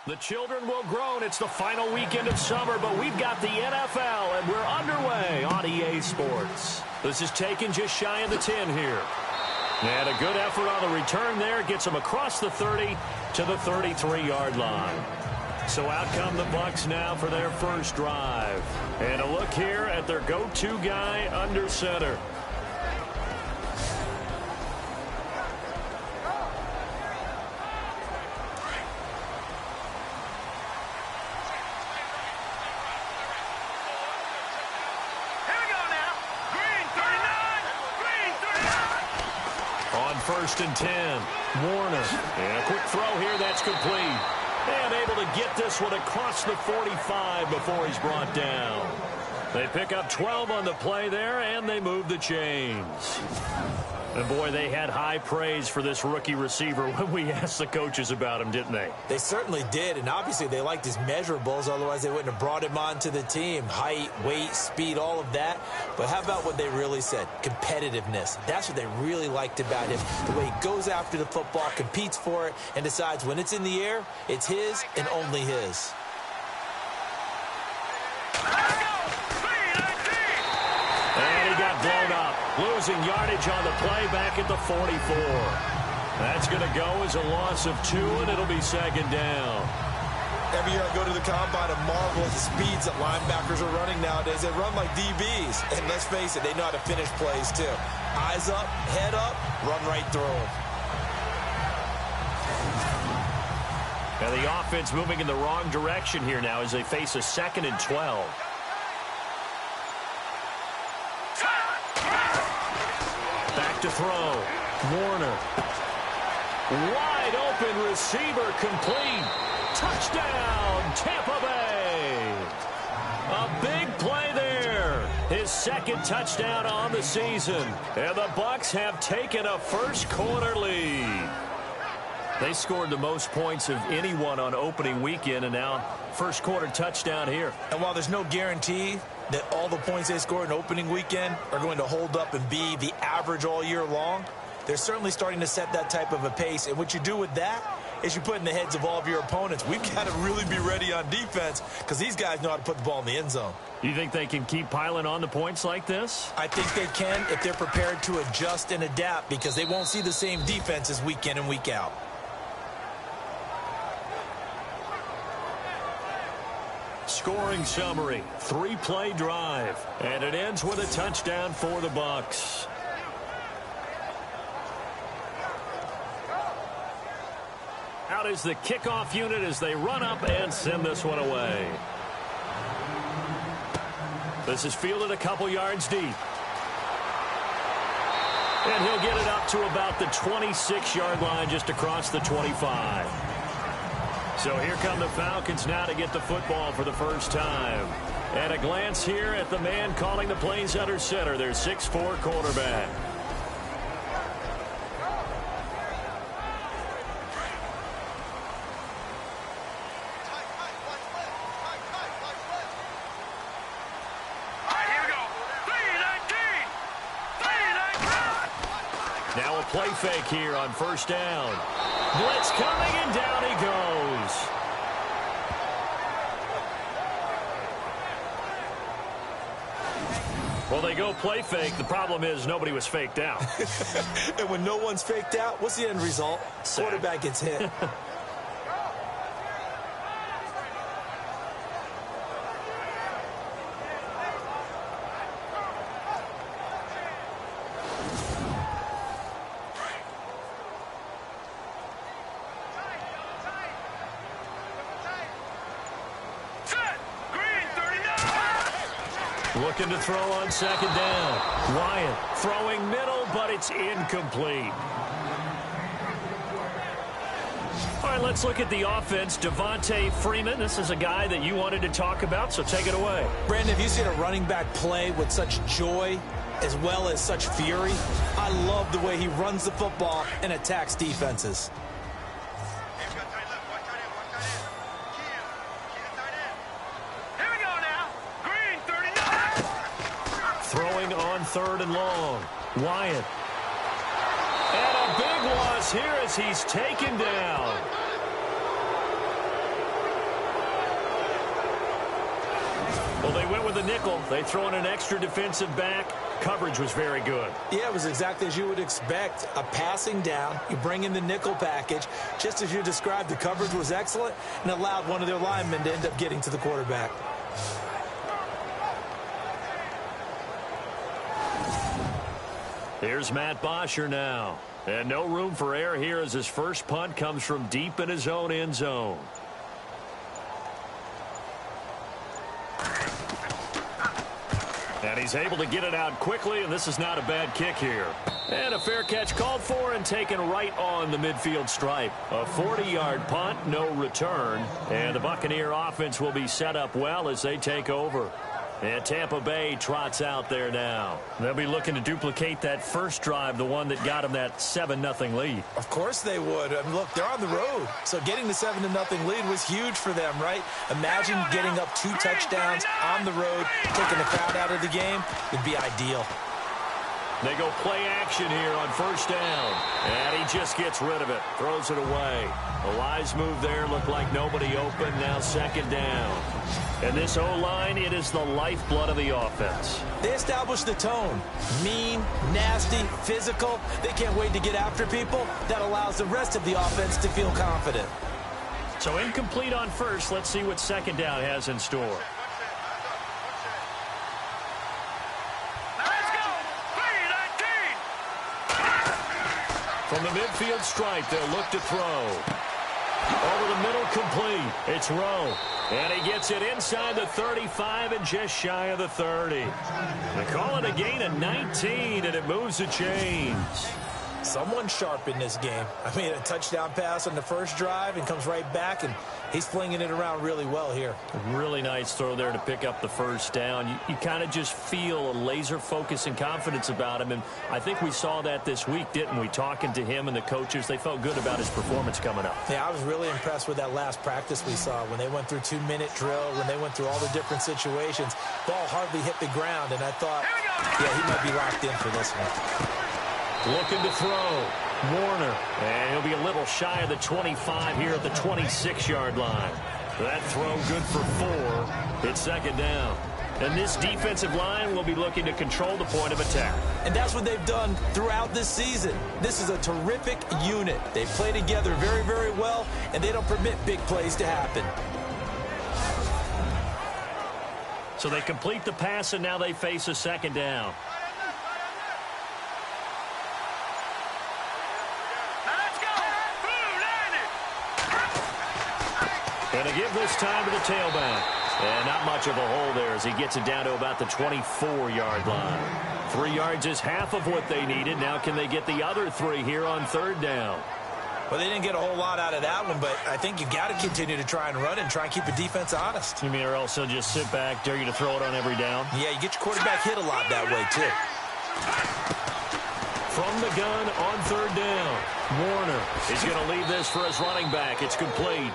The children will groan. It's the final weekend of summer, but we've got the NFL, and we're underway on EA Sports. This is taken just shy of the 10 here. And a good effort on the return there. Gets them across the 30 to the 33-yard line. So out come the Bucs now for their first drive. And a look here at their go-to guy under center. First and 10. Warner. And a quick throw here. That's complete. And able to get this one across the 45 before he's brought down. They pick up 12 on the play there, and they move the chains. And, boy, they had high praise for this rookie receiver when we asked the coaches about him, didn't they? They certainly did, and obviously they liked his measurables. Otherwise, they wouldn't have brought him onto the team. Height, weight, speed, all of that. But how about what they really said? Competitiveness. That's what they really liked about him. The way he goes after the football, competes for it, and decides when it's in the air, it's his and only his. And he got blown up. Losing yardage on the play back at the 44. That's going to go as a loss of 2, and it'll be second down. Every year I go to the combine and marvel at the speeds that linebackers are running nowadays. They run like DBs. And let's face it, they know how to finish plays too. Eyes up, head up, run right through them. And the offense moving in the wrong direction here now as they face a 2nd and 12. Back to throw. Warner. Wide open receiver complete. Touchdown, Tampa Bay. A big play there. His 2nd touchdown on the season. And the Bucs have taken a first-quarter lead. They scored the most points of anyone on opening weekend, and now first-quarter touchdown here. And while there's no guarantee that all the points they scored in opening weekend are going to hold up and be the average all year long, they're certainly starting to set that type of a pace. And what you do with that is you put in the heads of all of your opponents, we've got to really be ready on defense because these guys know how to put the ball in the end zone. You think they can keep piling on the points like this? I think they can if they're prepared to adjust and adapt because they won't see the same defenses week in and week out. Scoring summary, 3-play drive, and it ends with a touchdown for the Bucs. Out is the kickoff unit as they run up and send this one away. This is fielded a couple yards deep. And he'll get it up to about the 26-yard line just across the 25. So here come the Falcons now to get the football for the first time. And a glance here at the man calling the plays under center, their 6'4" quarterback. Now a play fake here on first down. Blitz coming, and down he goes. Well, they go play fake. The problem is nobody was faked out. And when no one's faked out, what's the end result? Quarterback gets hit. Looking to throw on second down. Wyatt throwing middle, but it's incomplete. All right, let's look at the offense. Devontae Freeman, this is a guy that you wanted to talk about, so take it away. Brandon, have you seen a running back play with such joy as well as such fury? I love the way he runs the football and attacks defenses. Throwing on 3rd and long. Wyatt. And a big loss here as he's taken down. Well, they went with a nickel. They throw in an extra defensive back. Coverage was very good. Yeah, it was exactly as you would expect. A passing down. You bring in the nickel package. Just as you described, the coverage was excellent and allowed one of their linemen to end up getting to the quarterback. Here's Matt Bosher now. And no room for error here as his first punt comes from deep in his own end zone. And he's able to get it out quickly, and this is not a bad kick here. And a fair catch called for and taken right on the midfield stripe. A 40-yard punt, no return. And the Buccaneer offense will be set up well as they take over. And Tampa Bay trots out there now. They'll be looking to duplicate that first drive, the one that got them that 7-0 lead. Of course they would. I mean, look, they're on the road. So getting the 7-0 lead was huge for them, right? Imagine getting up 2 touchdowns on the road, taking the crowd out of the game. Would be ideal. They go play action here on first down. And he just gets rid of it. Throws it away. A wise move there. Looked like nobody open. Now second down. And this O-line, it is the lifeblood of the offense. They establish the tone. Mean, nasty, physical. They can't wait to get after people. That allows the rest of the offense to feel confident. So incomplete on first. Let's see what second down has in store. From the midfield stripe, they'll look to throw. Over the middle, complete. It's Rowe. And he gets it inside the 35 and just shy of the 30. They call it a gain of 19, and it moves the chains. Someone sharp in this game. I mean, a touchdown pass on the first drive and comes right back, and he's flinging it around really well here. Really nice throw there to pick up the first down. You kind of just feel a laser focus and confidence about him, and I think we saw that this week, didn't we? Talking to him and the coaches, they felt good about his performance coming up. Yeah, I was really impressed with that last practice we saw when they went through 2-minute drill, when they went through all the different situations. Ball hardly hit the ground, and I thought, yeah, he might be locked in for this one. Looking to throw. Warner. And he'll be a little shy of the 25 here at the 26-yard line. That throw good for 4. It's second down. And this defensive line will be looking to control the point of attack. And that's what they've done throughout this season. This is a terrific unit. They play together very, very well, and they don't permit big plays to happen. So they complete the pass, and now they face a second down. And a give this time to the tailback. And not much of a hole there as he gets it down to about the 24-yard line. 3 yards is half of what they needed. Now can they get the other 3 here on third down? Well, they didn't get a whole lot out of that one, but I think you got to continue to try and run and try and keep the defense honest. You mean or else they'll just sit back, dare you to throw it on every down? Yeah, you get your quarterback hit a lot that way, too. From the gun on third down, Warner is going to leave this for his running back. It's complete.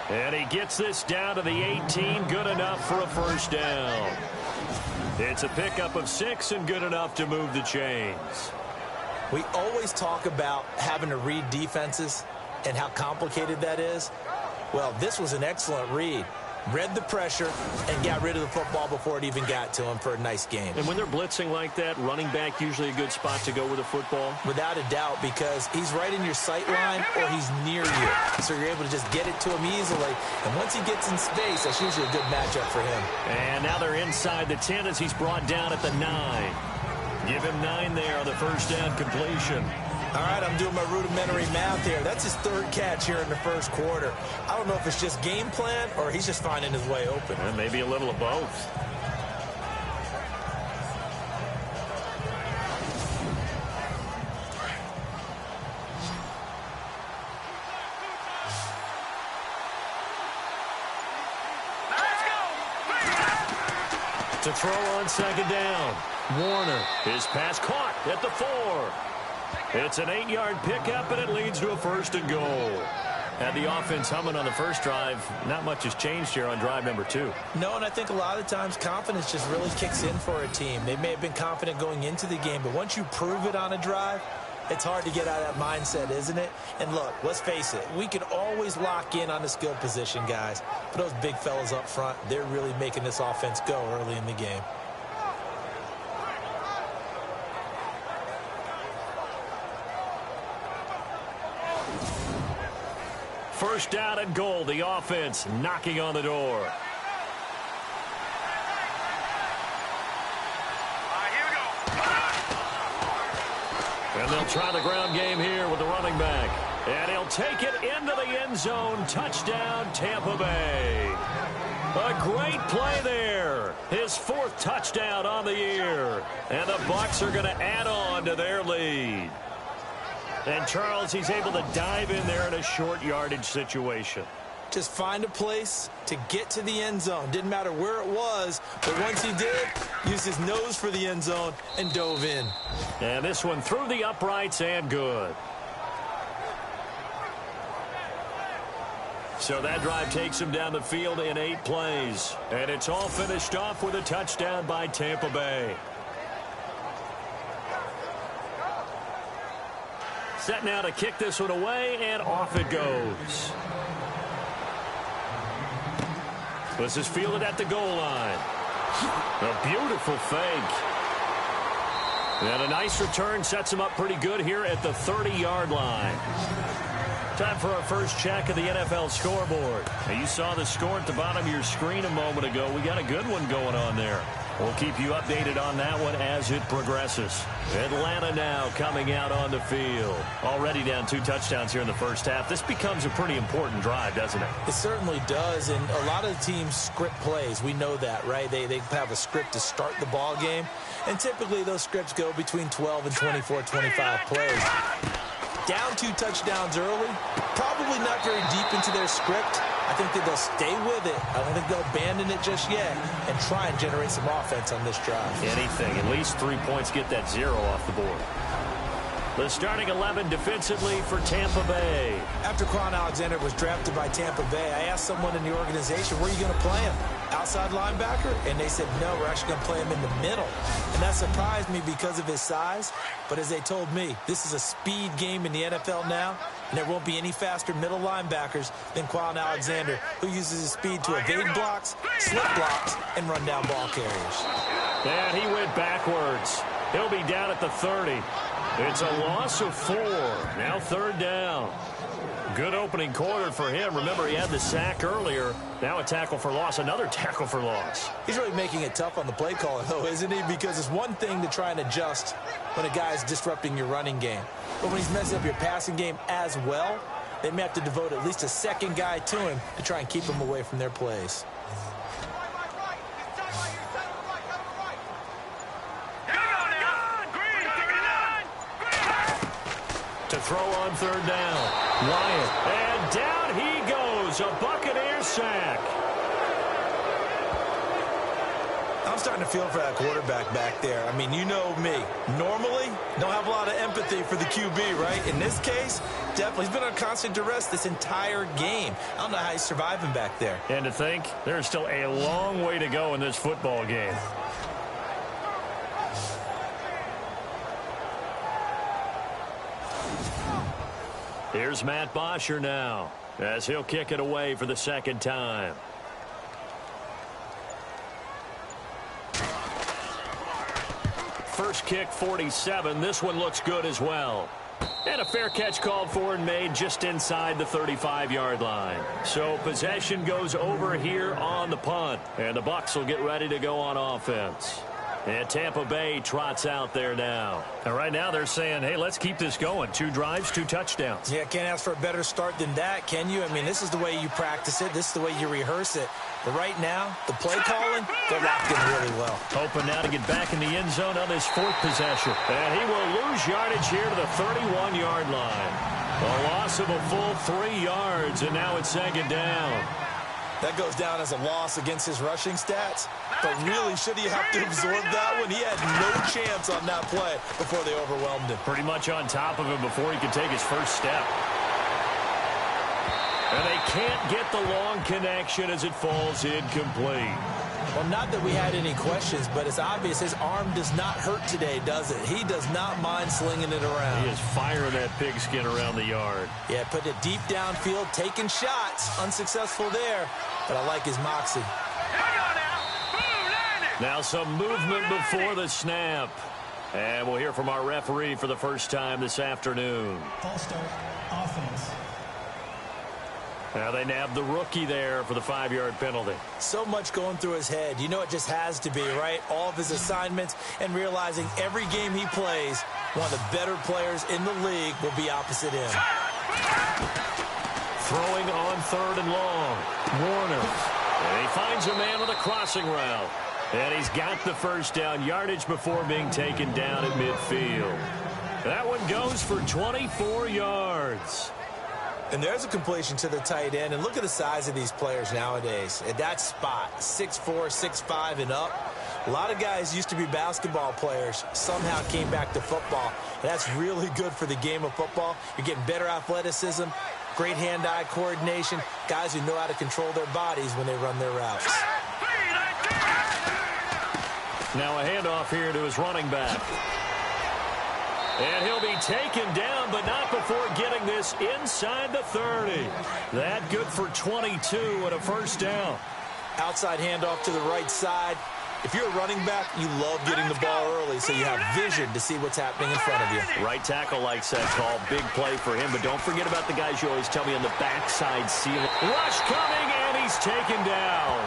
And he gets this down to the 18, good enough for a first down. It's a pickup of 6 and good enough to move the chains. We always talk about having to read defenses and how complicated that is. Well, this was an excellent read. Read the pressure and got rid of the football before it even got to him for a nice game. And when they're blitzing like that, running back usually a good spot to go with the football? Without a doubt, because he's right in your sight line or he's near you. So you're able to just get it to him easily. And once he gets in space, that's usually a good matchup for him. And now they're inside the 10 as he's brought down at the 9. Give him 9 there on the first down completion. All right, I'm doing my rudimentary math here. That's his 3rd catch here in the first quarter. I don't know if it's just game plan or he's just finding his way open. And maybe a little of both. To throw on second down. Warner, his pass caught at the 4. It's an 8-yard pickup, and it leads to a first and goal. Had the offense humming on the first drive. Not much has changed here on drive number 2. No, and I think a lot of times confidence just really kicks in for a team. They may have been confident going into the game, but once you prove it on a drive, It's hard to get out of that mindset, isn't it? And look, let's face it, we can always lock in on the skill position, guys. But those big fellas up front, they're really making this offense go early in the game. First down and goal, the offense knocking on the door. And they'll try the ground game here with the running back. And he'll take it into the end zone. Touchdown, Tampa Bay. A great play there. His 4th touchdown on the year. And the Bucs are going to add on to their lead. And Charles, he's able to dive in there in a short yardage situation. Just find a place to get to the end zone. Didn't matter where it was, but once he did, used his nose for the end zone and dove in. And this one through the uprights and good. So that drive takes him down the field in 8 plays. And it's all finished off with a touchdown by Tampa Bay. Set now to kick this one away, and off it goes. This is fielded at the goal line. A beautiful fake. And a nice return sets him up pretty good here at the 30-yard line. Time for our first check of the NFL scoreboard. Now, you saw the score at the bottom of your screen a moment ago. We got a good one going on there. We'll keep you updated on that one as it progresses. Atlanta now coming out on the field. Already down 2 touchdowns here in the first half. This becomes a pretty important drive, doesn't it? It certainly does, and a lot of the teams script plays. We know that, right? They have a script to start the ball game, and typically those scripts go between 12 and 24, 25 plays. Down 2 touchdowns early, probably not very deep into their script. I think that they'll stay with it. I don't think they'll abandon it just yet and try and generate some offense on this drive. Anything. At least 3 points, get that 0 off the board. The starting 11 defensively for Tampa Bay. After Quan Alexander was drafted by Tampa Bay, I asked someone in the organization, where are you going to play him? Outside linebacker? And they said, no, we're actually going to play him in the middle. And that surprised me because of his size. But as they told me, this is a speed game in the NFL now, and there won't be any faster middle linebackers than Quan Alexander, who uses his speed to evade blocks, slip blocks, and run down ball carriers. And he went backwards. He'll be down at the 30. It's a loss of 4. Now 3rd down. Good opening quarter for him. Remember, he had the sack earlier. Now a tackle for loss, another tackle for loss. He's really making it tough on the play caller, though, isn't he? Because it's one thing to try and adjust when a guy's disrupting your running game. But when he's messing up your passing game as well, they may have to devote at least a second guy to him to try and keep him away from their plays. To throw on 3rd down. Wyatt. And down he goes. A Buccaneer sack. I'm starting to feel for that quarterback back there. I mean, you know me. Normally, don't have a lot of empathy for the QB, right? In this case, definitely. He's been on constant duress this entire game. I don't know how he's surviving back there. And to think, there's still a long way to go in this football game. Here's Matt Bosher now, as he'll kick it away for the 2nd time. First kick, 47. This one looks good as well. And a fair catch called for and made just inside the 35-yard line. So possession goes over here on the punt. And the Bucs will get ready to go on offense. And Tampa Bay trots out there now. And right now they're saying, hey, let's keep this going. 2 drives, 2 touchdowns. Yeah, can't ask for a better start than that, can you? I mean, this is the way you practice it. This is the way you rehearse it. But right now, the play calling, they're locked in really well. Hoping now to get back in the end zone on this 4th possession. And he will lose yardage here to the 31-yard line. A loss of a full 3 yards, and now it's 2nd down. That goes down as a loss against his rushing stats. But really, should he have to absorb that one? He had no chance on that play before they overwhelmed him. Pretty much on top of him before he could take his first step. And they can't get the long connection as it falls incomplete. Well, not that we had any questions, but it's obvious his arm does not hurt today, does it? He does not mind slinging it around. He is firing that pigskin around the yard. Yeah, putting it deep downfield, taking shots. Unsuccessful there, but I like his moxie. Now some movement before the snap. And we'll hear from our referee for the first time this afternoon. False start, offense. Now they nabbed the rookie there for the 5-yard penalty. So much going through his head. You know it just has to be, right? All of his assignments and realizing every game he plays, one of the better players in the league will be opposite him. Throwing on 3rd and long. Warner. And he finds a man with a crossing route. And he's got the first down, yardage before being taken down at midfield. That one goes for 24 yards. And there's a completion to the tight end. And look at the size of these players nowadays. At that spot, 6'4", 6'5", and up. A lot of guys used to be basketball players, somehow came back to football. And that's really good for the game of football. You're getting better athleticism, great hand-eye coordination, guys who know how to control their bodies when they run their routes. Now a handoff here to his running back. And he'll be taken down, but not before getting this inside the 30. That good for 22 and a first down. Outside handoff to the right side. If you're a running back, you love getting the ball early so you have vision to see what's happening in front of you. Right tackle likes that call. Big play for him, but don't forget about the guys you always tell me on the backside ceiling. Rush coming, and he's taken down.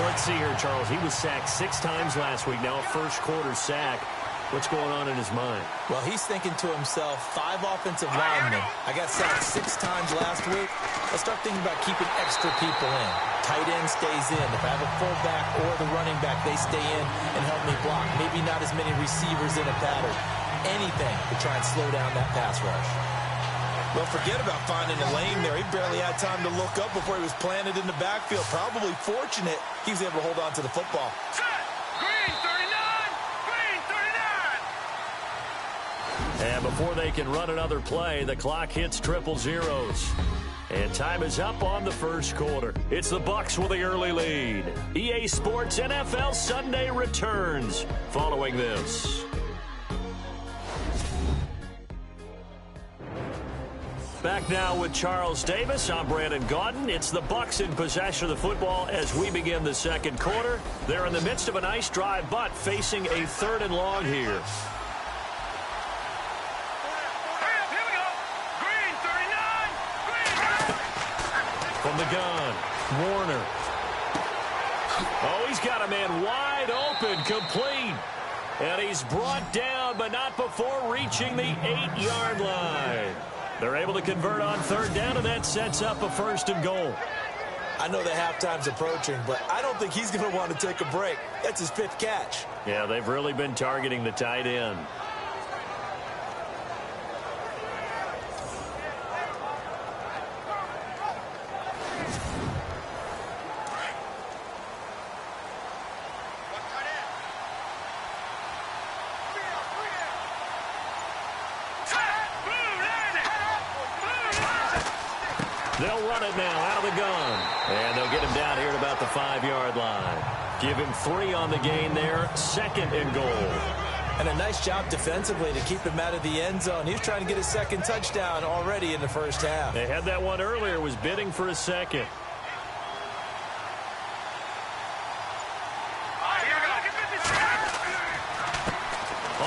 Let's see here, Charles. He was sacked 6 times last week. Now a first-quarter sack. What's going on in his mind? Well, he's thinking to himself, 5 offensive linemen. I got sacked 6 times last week. Let's start thinking about keeping extra people in. Tight end stays in. If I have a fullback or the running back, they stay in and help me block. Maybe not as many receivers in a pattern. Anything to try and slow down that pass rush. Well, forget about finding a lane there. He barely had time to look up before he was planted in the backfield. Probably fortunate he was able to hold on to the football. Green 39! Green 39! And before they can run another play, the clock hits triple zeros. And time is up on the first quarter. It's the Bucs with the early lead. EA Sports NFL Sunday returns following this. Back now with Charles Davis. I'm Brandon Gaudin. It's the Bucs in possession of the football as we begin the second quarter. They're in the midst of a nice drive, but facing a 3rd and long here. From the gun, Warner. Oh, he's got a man wide open, complete. And he's brought down, but not before reaching the 8-yard line. They're able to convert on 3rd down, and that sets up a 1st and goal. I know the halftime's approaching, but I don't think he's going to want to take a break. That's his 5th catch. Yeah, they've really been targeting the tight end. They'll run it now out of the gun. And they'll get him down here at about the 5-yard line. Give him 3 on the gain there. 2nd and goal. And a nice job defensively to keep him out of the end zone. He was trying to get his 2nd touchdown already in the first half. They had that one earlier, was bidding for a 2nd.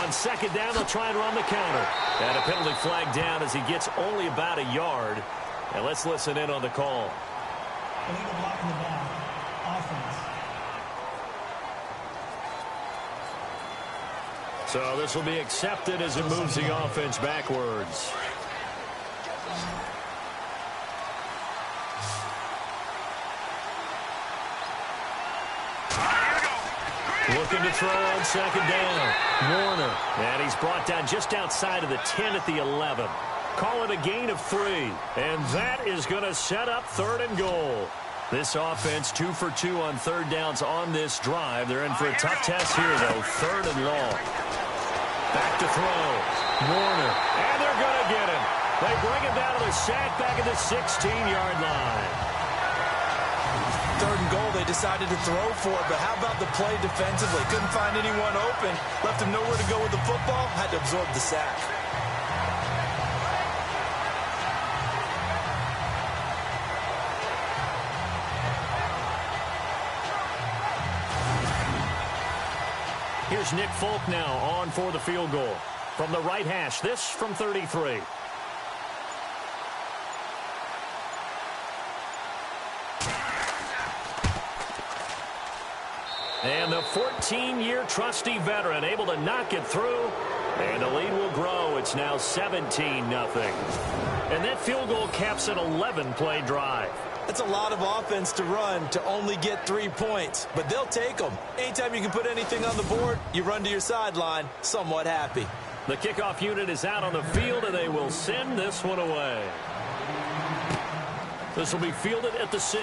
On 2nd down, they'll try and run the counter. And a penalty flag down as he gets only about a yard. And let's listen in on the call. Illegal block in the back. Offense. So this will be accepted as it moves the offense backwards. Looking to throw on 2nd down. Warner. And he's brought down just outside of the 10 at the 11. Call it a gain of 3. And that is going to set up 3rd and goal. This offense 2 for 2 on 3rd downs on this drive. They're in for a tough test here, though. 3rd and long. Back to throw. Warner. And they're going to get him. They bring him down to the sack back at the 16-yard line. 3rd and goal, they decided to throw for it, but how about the play defensively? Couldn't find anyone open, left him nowhere to go with the football, had to absorb the sack. Here's Nick Folk now on for the field goal. From the right hash, this from 33. And the 14-year trusty veteran able to knock it through. And the lead will grow. It's now 17-0. And that field goal caps an 11-play drive. That's a lot of offense to run to only get 3 points, but they'll take them. Anytime you can put anything on the board, you run to your sideline somewhat happy. The kickoff unit is out on the field, and they will send this one away. This will be fielded at the 6.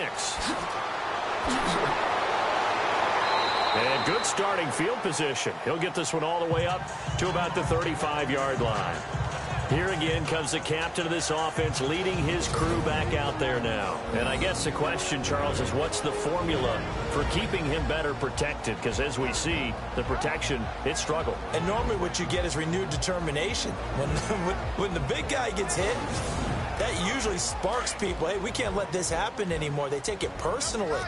And good starting field position. He'll get this one all the way up to about the 35-yard line. Here again comes the captain of this offense leading his crew back out there now. And I guess the question, Charles, is what's the formula for keeping him better protected? Because as we see, the protection, it struggled. And normally what you get is renewed determination. When the big guy gets hit, that usually sparks people. Hey, we can't let this happen anymore. They take it personally.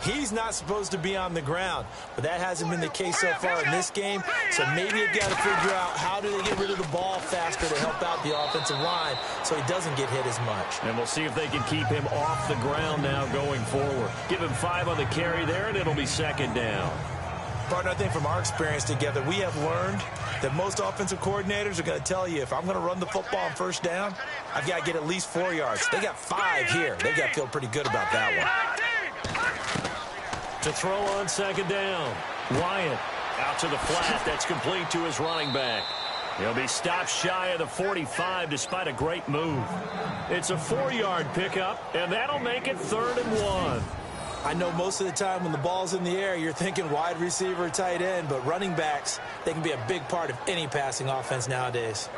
He's not supposed to be on the ground, but that hasn't been the case so far in this game. So maybe you've got to figure out how do they get rid of the ball faster to help out the offensive line so he doesn't get hit as much. And we'll see if they can keep him off the ground now going forward. Give him 5 on the carry there, and it'll be 2nd down. Partner, I think from our experience together, we have learned that most offensive coordinators are going to tell you, if I'm going to run the football on 1st down, I've got to get at least 4 yards. They got 5 here. They've got to feel pretty good about that one. To throw on 2nd down, Wyatt out to the flat. That's complete to his running back. He'll be stopped shy of the 45 despite a great move. It's a 4-yard pickup, and that'll make it 3rd and 1. I know most of the time when the ball's in the air, you're thinking wide receiver, tight end, but running backs, they can be a big part of any passing offense nowadays.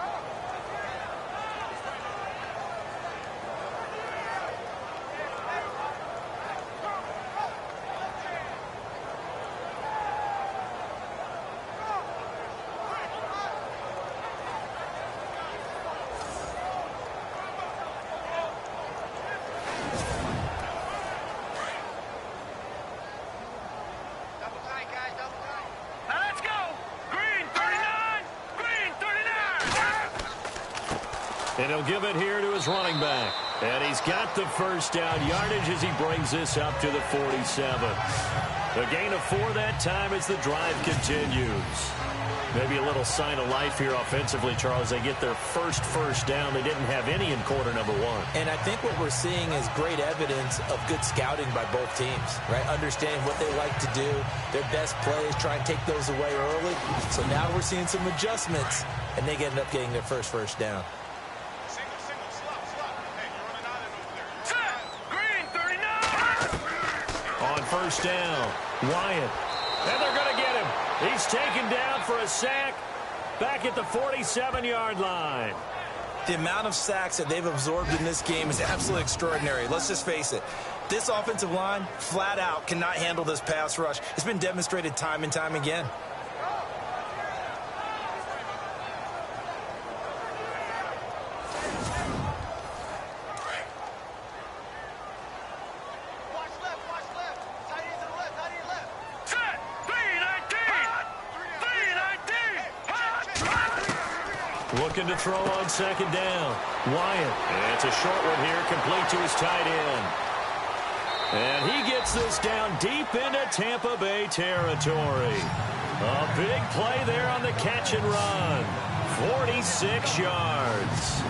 And he'll give it here to his running back. And he's got the 1st down yardage as he brings this up to the 47. A gain of 4 that time as the drive continues. Maybe a little sign of life here offensively, Charles. They get their first down. They didn't have any in quarter number 1. And I think what we're seeing is great evidence of good scouting by both teams, right? Understanding what they like to do, their best plays, try and take those away early. So now we're seeing some adjustments, and they end up getting their first down. On 1st down, Wyatt. And they're going to get him. He's taken down for a sack back at the 47-yard line. The amount of sacks that they've absorbed in this game is absolutely extraordinary. Let's just face it. This offensive line, flat out, cannot handle this pass rush. It's been demonstrated time and time again. Looking to throw on 2nd down. Wyatt. And it's a short one here, complete to his tight end. And he gets this down deep into Tampa Bay territory. A big play there on the catch and run. 46 yards.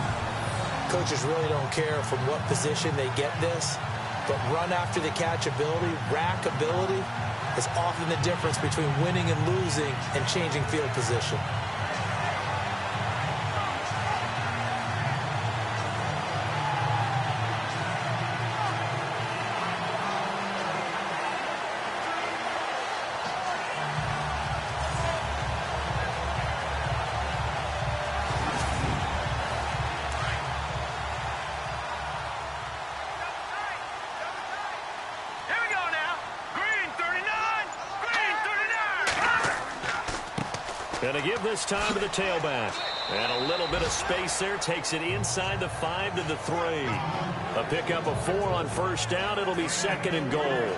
Coaches really don't care from what position they get this, but run after the catch ability, rack ability, is often the difference between winning and losing and changing field position. And to give this time to the tailback. And a little bit of space there. Takes it inside the 5 to the 3. A pickup of 4 on first down. It'll be 2nd and goal.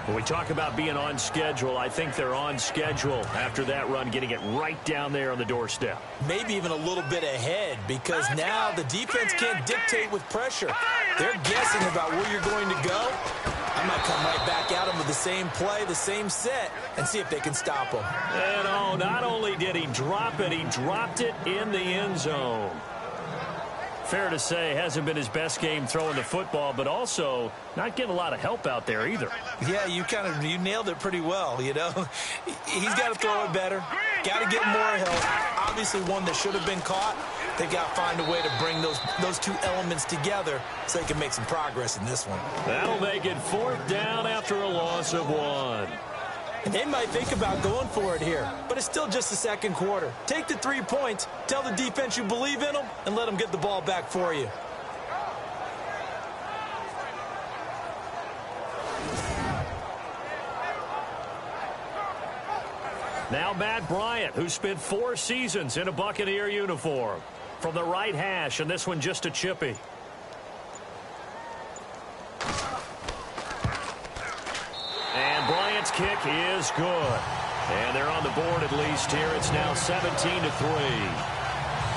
When we talk about being on schedule, I think they're on schedule after that run, getting it right down there on the doorstep. Maybe even a little bit ahead, because now the defense can't dictate with pressure. They're guessing about where you're going to go. I might come right back at them with the same play, the same set, and see if they can stop them. And oh, not only did he drop it, he dropped it in the end zone. Fair to say, hasn't been his best game throwing the football, but also not getting a lot of help out there either. Yeah, you nailed it pretty well, you know. He's got to throw it better, got to get more help. Obviously one that should have been caught. They've got to find a way to bring those two elements together so they can make some progress in this one. That'll make it 4th down after a loss of 1. And they might think about going for it here, but it's still just the second quarter. Take the 3 points, tell the defense you believe in them, and let them get the ball back for you. Now Matt Bryant, who spent 4 seasons in a Buccaneer uniform. From the right hash, and this one just a chippy. And Bryant's kick is good. And they're on the board at least here. It's now 17 to 3.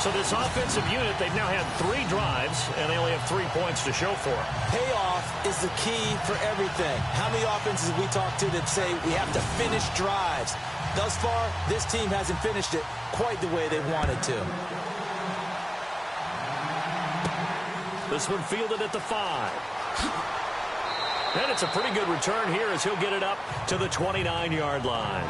So this offensive unit, they've now had 3 drives, and they only have 3 points to show for it. Payoff is the key for everything. How many offenses have we talked to that say we have to finish drives? Thus far, this team hasn't finished it quite the way they wanted to. This one fielded at the 5. And it's a pretty good return here as he'll get it up to the 29-yard line.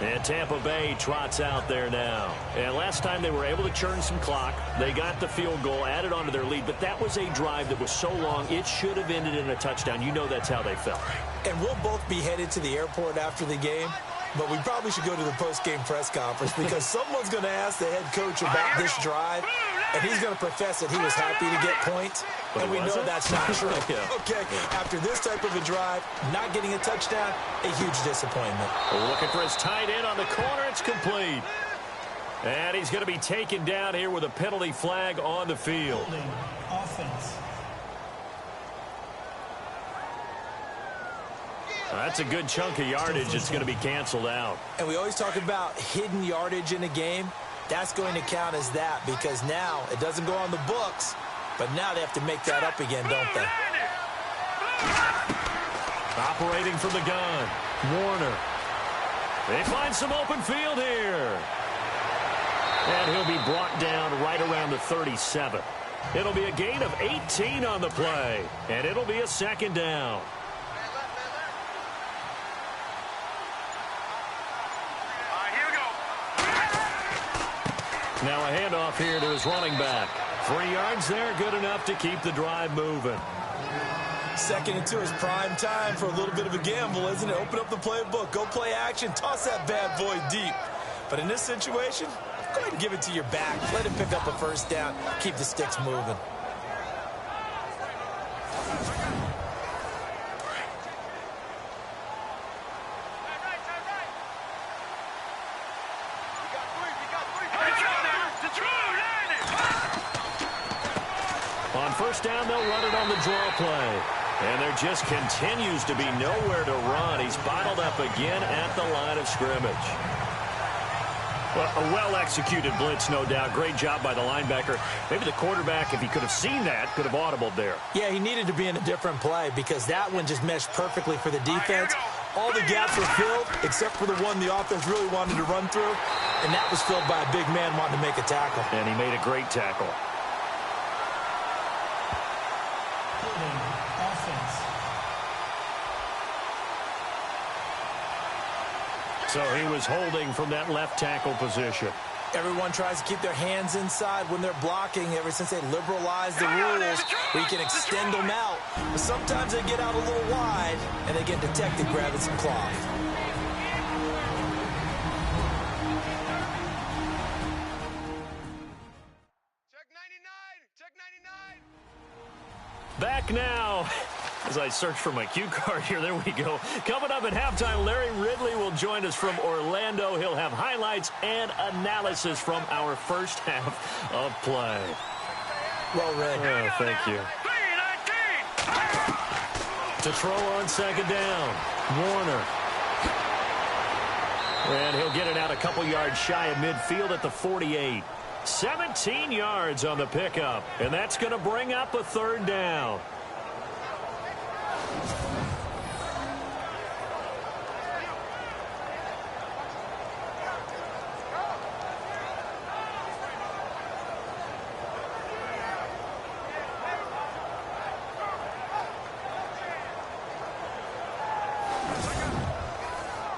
And Tampa Bay trots out there now. And last time they were able to churn some clock. They got the field goal, added onto their lead. But that was a drive that was so long, it should have ended in a touchdown. You know that's how they felt. And we'll both be headed to the airport after the game. But we probably should go to the post-game press conference because someone's going to ask the head coach about this drive, and he's going to profess that he was happy to get points, and we know that's not true. Okay, after this type of a drive, not getting a touchdown, a huge disappointment. Looking for his tight end on the corner. It's complete. And he's going to be taken down here with a penalty flag on the field. Offense. That's a good chunk of yardage. It's going to be canceled out. And we always talk about hidden yardage in a game. That's going to count as that because now it doesn't go on the books, but now they have to make that up again, don't they? Operating from the gun, Warner. They find some open field here. And he'll be brought down right around the 37. It'll be a gain of 18 on the play, and it'll be a 2nd down. Now a handoff here to his running back. 3 yards there, good enough to keep the drive moving. 2nd and 2 is prime time for a little bit of a gamble, isn't it? Open up the playbook, go play action, toss that bad boy deep. But in this situation, go ahead and give it to your back. Let him pick up a 1st down, keep the sticks moving. On 1st down, they'll run it on the draw play. And there just continues to be nowhere to run. He's bottled up again at the line of scrimmage. Well, a well-executed blitz, no doubt. Great job by the linebacker. Maybe the quarterback, if he could have seen that, could have audibled there. Yeah, he needed to be in a different play because that one just meshed perfectly for the defense. All the gaps were filled except for the one the offense really wanted to run through, and that was filled by a big man wanting to make a tackle. And he made a great tackle. So he was holding from that left tackle position. Everyone tries to keep their hands inside when they're blocking ever since they liberalized the rules where you can extend them out. But sometimes they get out a little wide and they get detected grabbing some cloth. Check 99! Check 99! Back now As I search for my cue card here, there we go. Coming up at halftime, Larry Ridley will join us from Orlando. He'll have highlights and analysis from our first half of play. Well read. Oh, thank you. To throw on second down, Warner. And he'll get it out a couple yards shy of midfield at the 48. 17 yards on the pickup, and that's going to bring up a third down.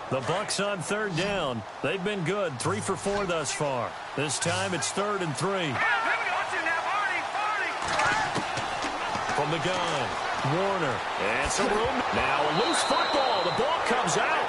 The Bucs on third down. They've been good, 3 for 4 thus far. This time it's 3rd and 3. From the gun, Warner. And some room. Now a loose football. The ball comes out.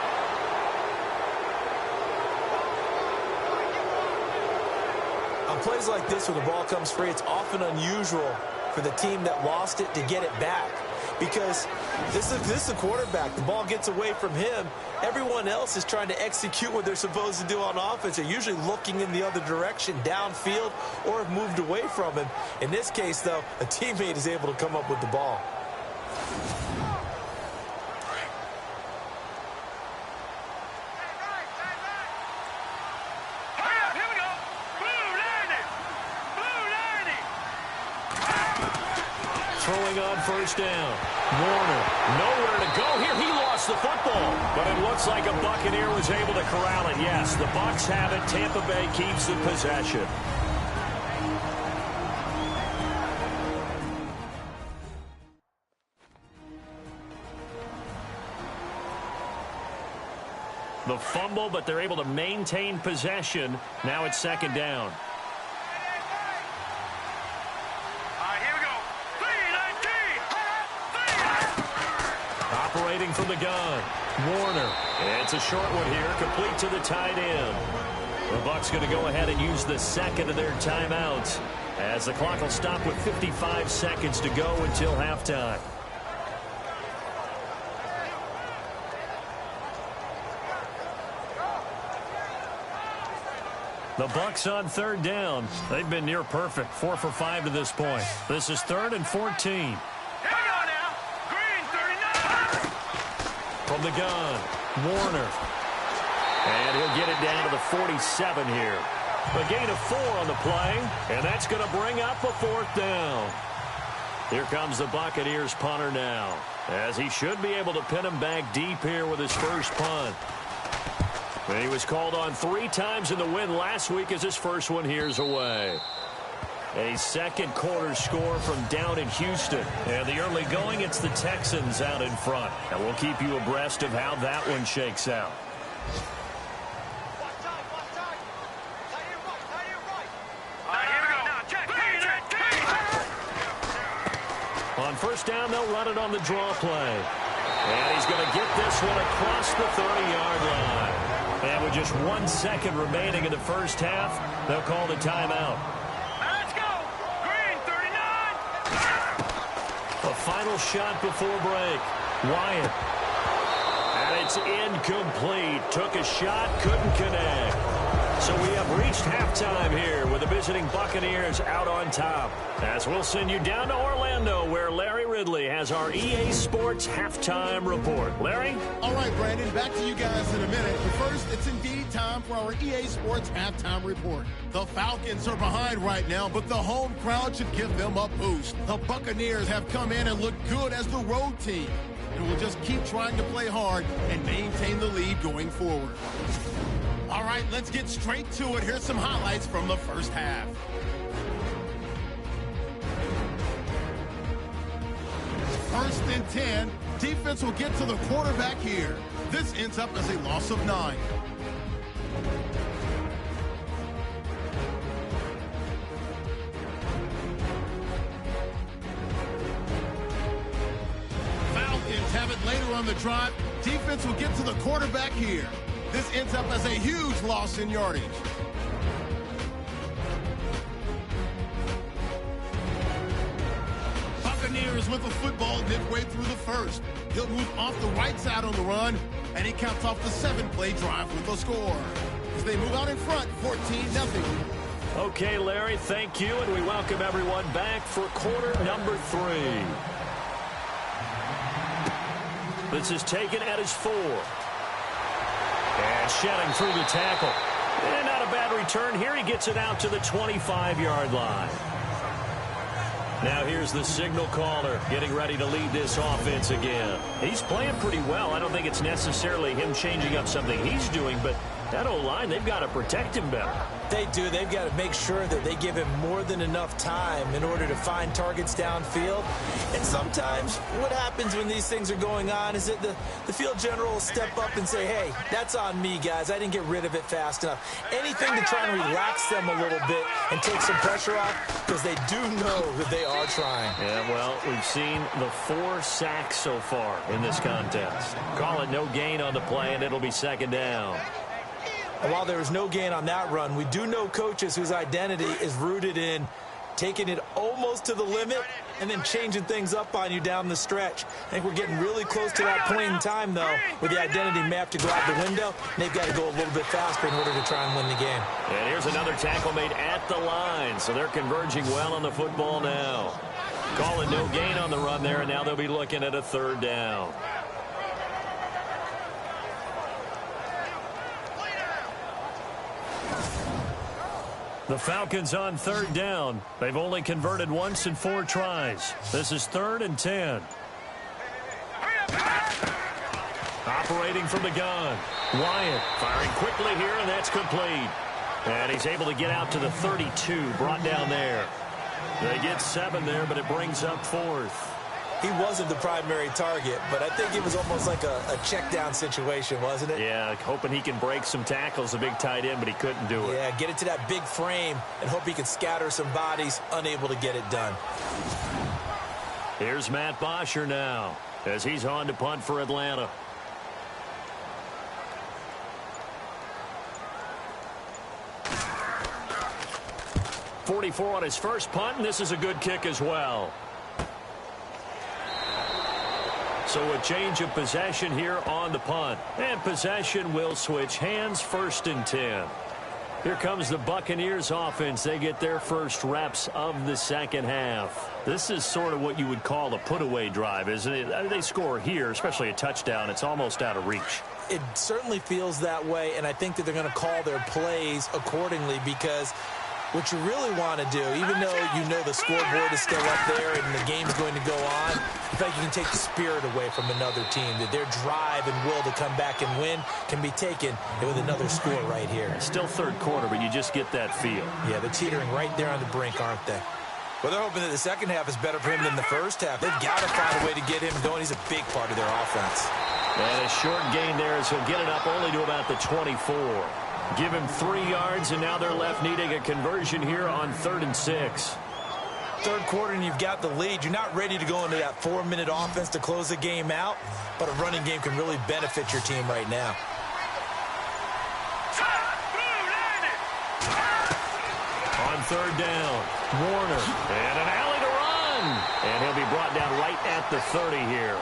On plays like this, when the ball comes free, it's often unusual for the team that lost it to get it back. Because this is the quarterback. The ball gets away from him. Everyone else is trying to execute what they're supposed to do on offense. They're usually looking in the other direction, downfield, or have moved away from him. In this case, though, a teammate is able to come up with the ball. Throwing on first down. Warner, nowhere to go here. He lost the football, but it looks like a Buccaneer was able to corral it. Yes, the Bucs have it. Tampa Bay keeps the possession. The fumble, but they're able to maintain possession. Now it's second down. Operating from the gun, Warner. It's a short one here, complete to the tight end. The Bucs going to go ahead and use the second of their timeouts as the clock will stop with 55 seconds to go until halftime. The Bucs on third down. They've been near perfect, 4 for 5 to this point. This is 3rd and 14. From the gun, Warner. And he'll get it down to the 47 here. A gain of 4 on the play, and that's going to bring up a 4th down. Here comes the Buccaneers punter now, as he should be able to pin him back deep here with his first punt. And he was called on 3 times in the win last week as his first one here's away. A second quarter score from down in Houston. And the early going, it's the Texans out in front. And we'll keep you abreast of how that one shakes out. On first down, they'll run it on the draw play. And he's going to get this one across the 30-yard line. And with just 1 second remaining in the first half, they'll call the timeout. A final shot before break. Wyatt. And it's incomplete. Took a shot, couldn't connect. So we have reached halftime here with the visiting Buccaneers out on top. As we'll send you down to Orlando where Larry Ridley has our EA Sports halftime report. Larry? All right, Brandon, back to you guys in a minute. But first, it's indeed time for our EA Sports halftime report. The Falcons are behind right now, but the home crowd should give them a boost. The Buccaneers have come in and looked good as the road team, and will just keep trying to play hard and maintain the lead going forward. All right, let's get straight to it. Here's some highlights from the first half. First and 10. Defense will get to the quarterback here. This ends up as a loss of 9. Falcons have it later on the drive. Defense will get to the quarterback here. This ends up as a huge loss in yardage. Buccaneers with the football midway through the first. He'll move off the right side on the run, and he caps off the 7-play drive with a score. As they move out in front, 14-0. Okay, Larry, thank you, and we welcome everyone back for quarter number 3. This is taken at his 4. And shedding through the tackle. And not a bad return here. He gets it out to the 25-yard line. Now here's the signal caller getting ready to lead this offense again. He's playing pretty well. I don't think it's necessarily him changing up something he's doing, but that O-line, they've got to protect him better. They do. They've got to make sure that they give him more than enough time in order to find targets downfield. And sometimes what happens when these things are going on is that the field general will step up and say, hey, that's on me, guys. I didn't get rid of it fast enough. Anything to try and relax them a little bit and take some pressure off, because they do know that they are trying. Yeah, well, we've seen the 4 sacks so far in this contest. Call it no gain on the play, and it'll be second down. And while there was no gain on that run, we do know coaches whose identity is rooted in taking it almost to the limit and then changing things up on you down the stretch. I think we're getting really close to that point in time, though, where the identity may have to go out the window, and they've got to go a little bit faster in order to try and win the game. And here's another tackle made at the line, so they're converging well on the football now. Call it no gain on the run there, and now they'll be looking at a third down. The Falcons on third down. They've only converted once in 4 tries. This is 3rd and 10. Operating from the gun. Wyatt firing quickly here, and that's complete. And he's able to get out to the 32, brought down there. They get 7 there, but it brings up 4th. He wasn't the primary target, but I think it was almost like a check down situation, wasn't it? Yeah, hoping he can break some tackles, a big tight end, but he couldn't do it. Yeah, get it to that big frame and hope he can scatter some bodies, unable to get it done. Here's Matt Bosher now as he's on to punt for Atlanta. .44 on his first punt, and this is a good kick as well. So a change of possession here on the punt. And possession will switch hands, 1st and 10. Here comes the Buccaneers offense. They get their first reps of the second half. This is sort of what you would call a put-away drive, isn't it? They score here, especially a touchdown. It's almost out of reach. It certainly feels that way, and I think that they're going to call their plays accordingly, because what you really want to do, even though you know the scoreboard is still up there and the game's going to go on, in fact, you can take the spirit away from another team, that their drive and will to come back and win can be taken with another score right here. Still third quarter, but you just get that feel. Yeah, they're teetering right there on the brink, aren't they? Well, they're hoping that the second half is better for him than the first half. They've got to find a way to get him going. He's a big part of their offense. And a short gain there as he'll get it up only to about the 24. Give him 3 yards, and now they're left needing a conversion here on 3rd and 6. Third quarter, and you've got the lead. You're not ready to go into that 4-minute offense to close the game out, but a running game can really benefit your team right now. On 3rd down, Warner, and an alley to run. And he'll be brought down right at the 30 here.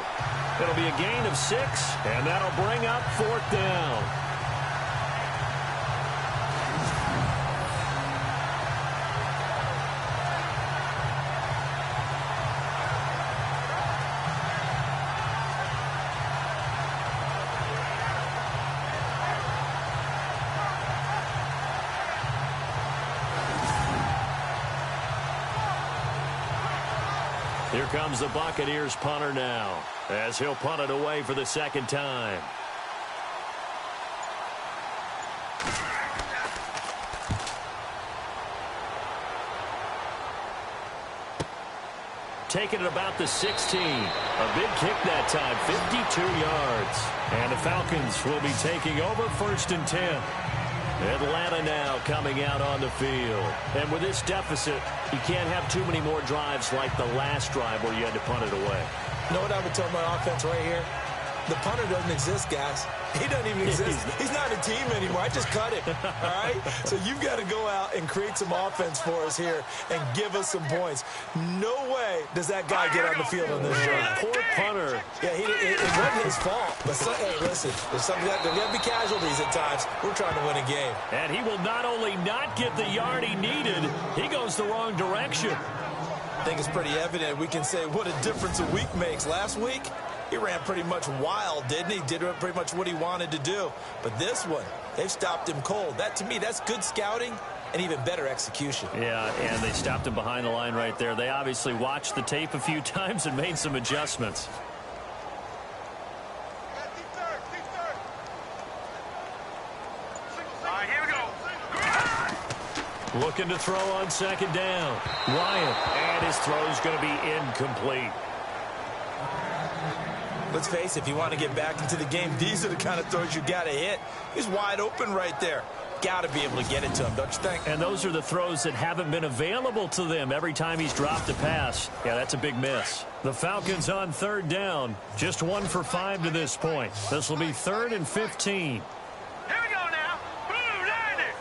It'll be a gain of 6, and that'll bring up 4th down. Here comes the Buccaneers punter now, as he'll punt it away for the second time. Taking it about the 16. A big kick that time, 52 yards. And the Falcons will be taking over 1st and 10. Atlanta now coming out on the field. And with this deficit, you can't have too many more drives like the last drive where you had to punt it away. You know what I would tell my offense right here? The punter doesn't exist, guys. He doesn't even exist. He's not a team anymore. I just cut him, all right? So you've got to go out and create some offense for us here and give us some points. No way does that guy get on the field on this drive. Poor punter. Yeah, it wasn't his fault. But, hey, listen, there's going to be casualties at times. We're trying to win a game. And he will not only not get the yard he needed, he goes the wrong direction. I think it's pretty evident. We can say what a difference a week makes. Last week, he ran pretty much wild, didn't he? Did pretty much what he wanted to do. But this one, they've stopped him cold. That, to me, that's good scouting and even better execution. Yeah, and they stopped him behind the line right there. They obviously watched the tape a few times and made some adjustments. All right, here we go. Looking to throw on second down. Wyatt, and his throw's going to be incomplete. Let's face it, if you want to get back into the game, these are the kind of throws you got to hit. He's wide open right there. Got to be able to get it to him, don't you think? And those are the throws that haven't been available to them every time he's dropped a pass. Yeah, that's a big miss. The Falcons on third down. Just 1 for 5 to this point. This will be 3rd and 15. Here we go now. Blue, land it.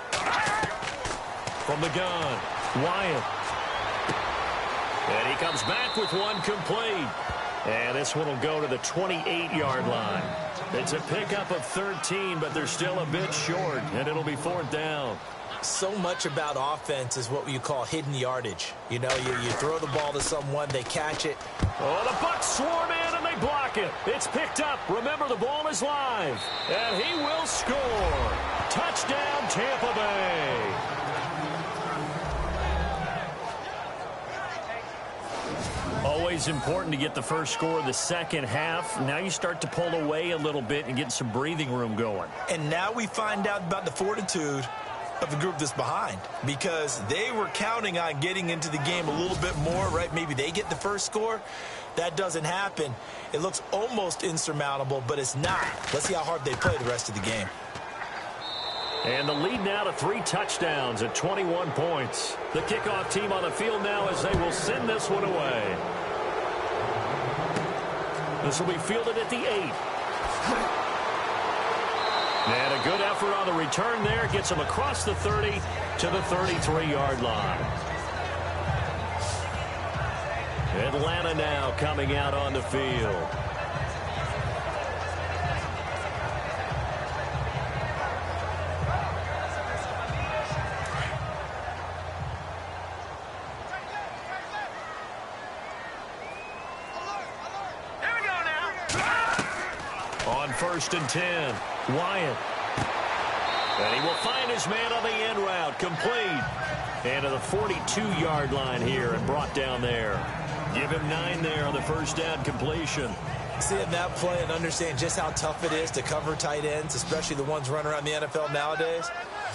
From the gun, Wyatt. And he comes back with one complete. And this one will go to the 28-yard line. It's a pickup of 13, but they're still a bit short, and it'll be 4th down. So much about offense is what you call hidden yardage. You know, you throw the ball to someone, they catch it. Oh, the Bucs swarm in, and they block it. It's picked up. Remember, the ball is live. And he will score. Touchdown, Tampa Bay. Always important to get the first score of the second half. Now you start to pull away a little bit and get some breathing room going. And now we find out about the fortitude of the group that's behind, because they were counting on getting into the game a little bit more, right? Maybe they get the first score. That doesn't happen. It looks almost insurmountable, but it's not. Let's see how hard they play the rest of the game. And the lead now to 3 touchdowns at 21 points. The kickoff team on the field now as they will send this one away. This will be fielded at the 8. And a good effort on the return there. Gets him across the 30 to the 33-yard line. Atlanta now coming out on the field. On 1st and 10, Wyatt. And he will find his man on the end route, complete. And to the 42-yard line here and brought down there. Give him 9 there on the first down completion. Seeing that play and understand just how tough it is to cover tight ends, especially the ones running around the NFL nowadays,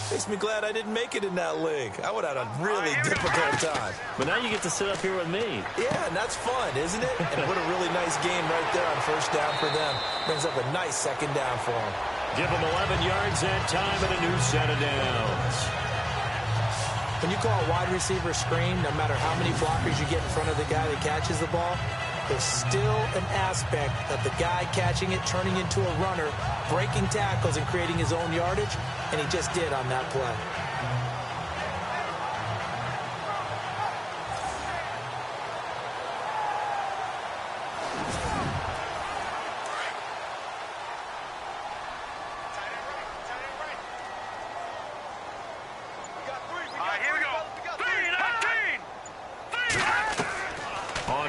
makes me glad I didn't make it in that league. I would have had a really difficult time. But now you get to sit up here with me. Yeah, and that's fun, isn't it? And what a really nice game right there on first down for them. Brings up a nice second down for them. Give them 11 yards that time and a new set of downs. When you call a wide receiver screen, no matter how many blockers you get in front of the guy that catches the ball, there's still an aspect of the guy catching it, turning into a runner, breaking tackles and creating his own yardage, and he just did on that play.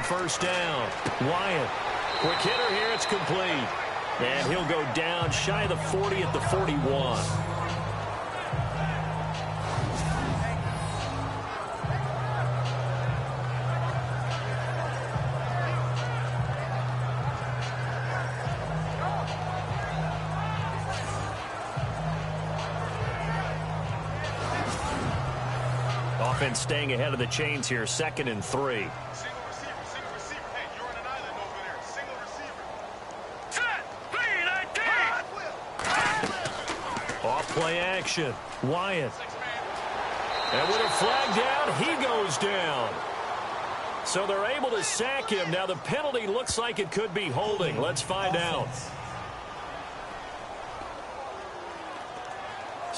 First down, Wyatt. Quick hitter here, it's complete. And he'll go down shy of the 40 at the 41. Offense staying ahead of the chains here, 2nd and 3. Play action. Wyatt. And with a flag down, he goes down. So they're able to sack him. Now the penalty looks like it could be holding. Let's find out.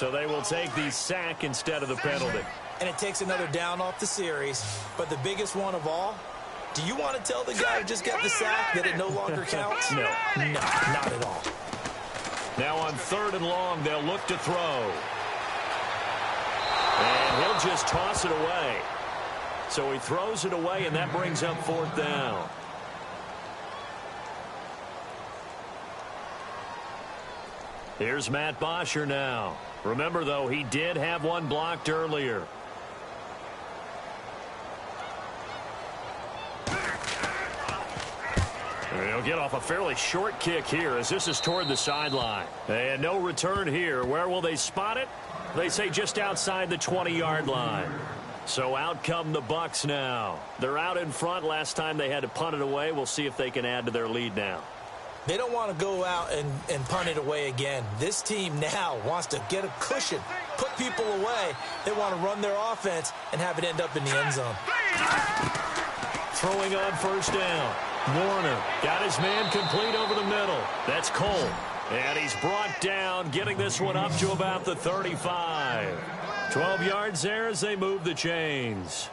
So they will take the sack instead of the penalty. And it takes another down off the series. But the biggest one of all, do you want to tell the guy who just got the sack that it no longer counts? No. No, not at all. Now on 3rd and long, they'll look to throw. And he'll just toss it away. So he throws it away, and that brings up 4th down. Here's Matt Bosher now. Remember, though, he did have one blocked earlier. He'll get off a fairly short kick here as this is toward the sideline. And no return here. Where will they spot it? They say just outside the 20-yard line. So out come the Bucs now. They're out in front. Last time they had to punt it away. We'll see if they can add to their lead now. They don't want to go out and punt it away again. This team now wants to get a cushion, put people away. They want to run their offense and have it end up in the end zone. Throwing on 1st down. Warner got his man complete over the middle. That's Cole. And he's brought down, getting this one up to about the 35. 12 yards there as they move the chains.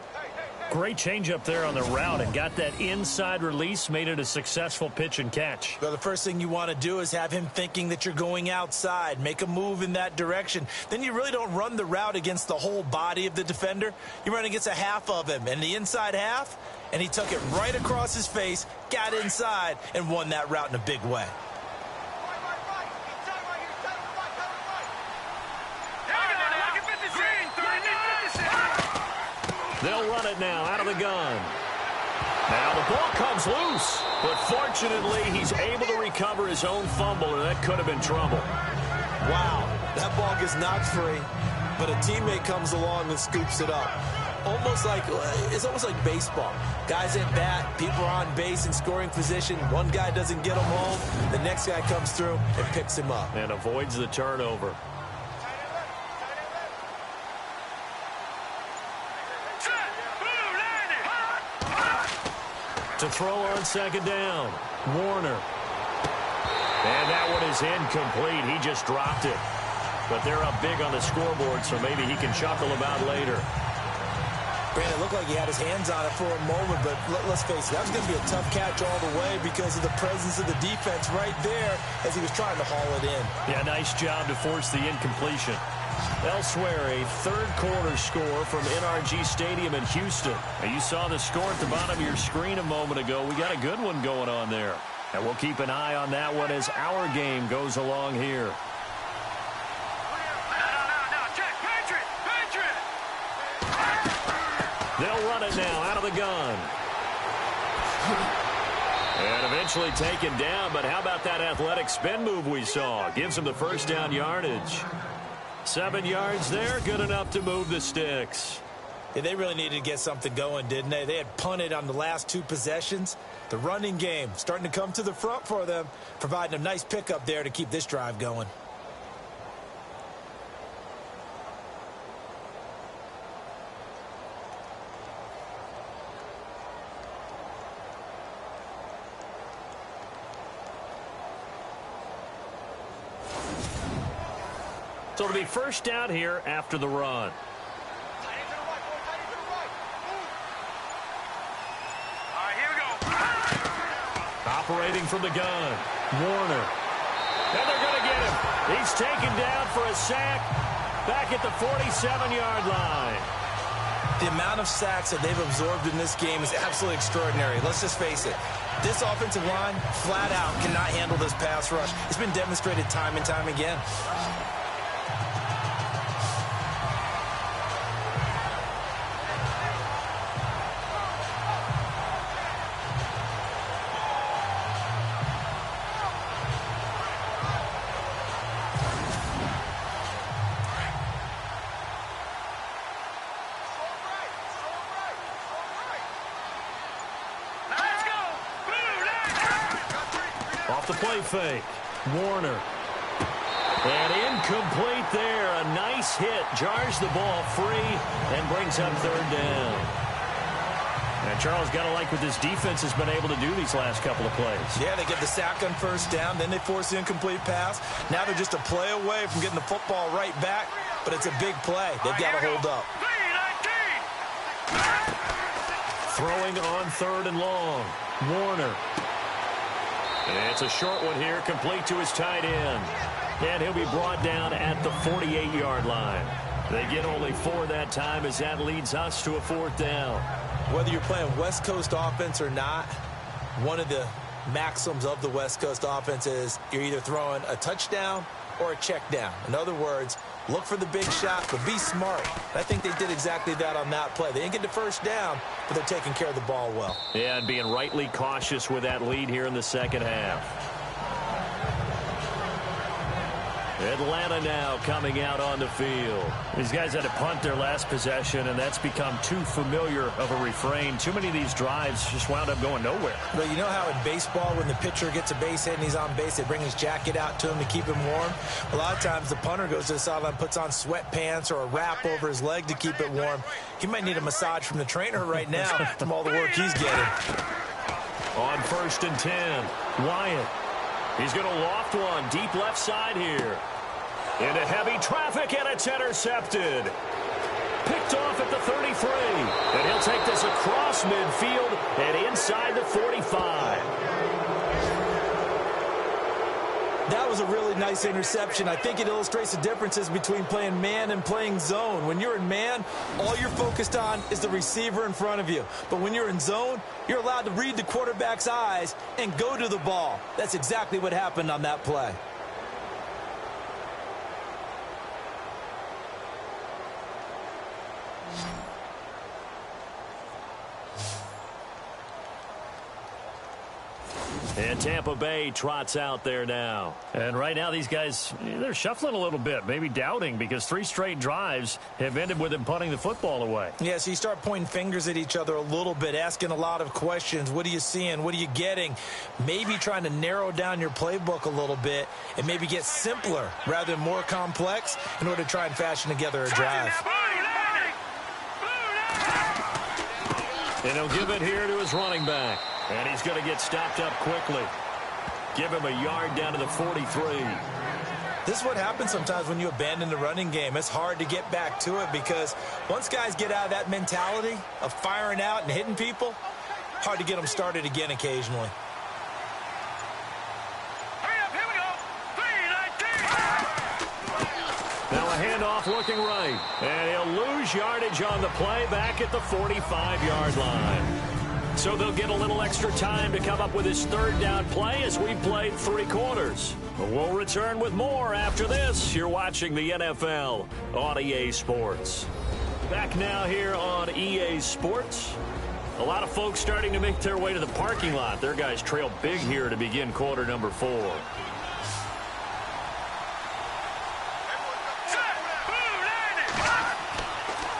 Great change up there on the route and got that inside release, made it a successful pitch and catch. Well, the first thing you want to do is have him thinking that you're going outside, make a move in that direction. Then you really don't run the route against the whole body of the defender. You run against a half of him, and the inside half, and he took it right across his face, got inside, and won that route in a big way. They'll run it now out of the gun. Now the ball comes loose, but fortunately he's able to recover his own fumble, and that could have been trouble. Wow, that ball gets knocked free, but a teammate comes along and scoops it up. It's almost like baseball. Guys at bat, people are on base in scoring position. One guy doesn't get him home, the next guy comes through and picks him up. And avoids the turnover. To throw on 2nd down, Warner. And that one is incomplete. He just dropped it. But they're up big on the scoreboard, so maybe he can chuckle about later. Brandon, it looked like he had his hands on it for a moment, but let's face it, that was going to be a tough catch all the way because of the presence of the defense right there as he was trying to haul it in. Yeah, nice job to force the incompletion. Elsewhere, a 3rd quarter score from NRG Stadium in Houston. And you saw the score at the bottom of your screen a moment ago. We got a good one going on there. And we'll keep an eye on that one as our game goes along here. They'll run it now out of the gun. And eventually taken down, but how about that athletic spin move we saw? Gives him the 1st down yardage. 7 yards there, good enough to move the sticks. Yeah, they really needed to get something going, didn't they? They had punted on the last 2 possessions. The running game starting to come to the front for them, providing a nice pickup there to keep this drive going. So it'll be 1st down here after the run. Operating from the gun, Warner. And they're going to get him. He's taken down for a sack back at the 47-yard line. The amount of sacks that they've absorbed in this game is absolutely extraordinary. Let's just face it. This offensive line, flat out, cannot handle this pass rush. It's been demonstrated time and time again. Play fake. Warner. And incomplete there. A nice hit. Jars the ball free and brings up 3rd down. And Charles, got to like what this defense has been able to do these last couple of plays. Yeah, they get the sack on first down, then they force the incomplete pass. Now they're just a play away from getting the football right back, but it's a big play. They've got to hold up. Throwing on 3rd and long. Warner. And it's a short one here, complete to his tight end. And he'll be brought down at the 48-yard line. They get only 4 that time as that leads us to a 4th down. Whether you're playing West Coast offense or not, one of the maxims of the West Coast offense is you're either throwing a touchdown or a check down. In other words, look for the big shot, but be smart. I think they did exactly that on that play. They didn't get the first down, but they're taking care of the ball well. Yeah, and being rightly cautious with that lead here in the second half. Atlanta now coming out on the field. These guys had to punt their last possession, and that's become too familiar of a refrain. Too many of these drives just wound up going nowhere. But you know how in baseball, when the pitcher gets a base hit and he's on base, they bring his jacket out to him to keep him warm? A lot of times the punter goes to the sideline, puts on sweatpants or a wrap over his leg to keep it warm. He might need a massage from the trainer right now from all the work he's getting. On 1st and 10, Wyatt. He's going to loft one deep left side here. Into heavy traffic, and it's intercepted. Picked off at the 33. And he'll take this across midfield and inside the 45. That was a really nice interception. I think it illustrates the differences between playing man and playing zone. When you're in man, all you're focused on is the receiver in front of you. But when you're in zone, you're allowed to read the quarterback's eyes and go to the ball. That's exactly what happened on that play. And Tampa Bay trots out there now. And right now these guys, they're shuffling a little bit, maybe doubting, because 3 straight drives have ended with them punting the football away. Yeah, so you start pointing fingers at each other a little bit, asking a lot of questions. What are you seeing? What are you getting? Maybe trying to narrow down your playbook a little bit and maybe get simpler rather than more complex in order to try and fashion together a drive. And he'll give it here to his running back. And he's going to get stopped up quickly. Give him a yard down to the 43. This is what happens sometimes when you abandon the running game. It's hard to get back to it because once guys get out of that mentality of firing out and hitting people, hard to get them started again occasionally. Hurry up, here we go. 3-19. Now a handoff looking right. And he'll lose yardage on the play back at the 45-yard line. So they'll get a little extra time to come up with his 3rd down play as we played 3 quarters. We'll return with more after this. You're watching the NFL on EA Sports. Back now here on EA Sports. A lot of folks starting to make their way to the parking lot. Their guys trail big here to begin quarter number 4.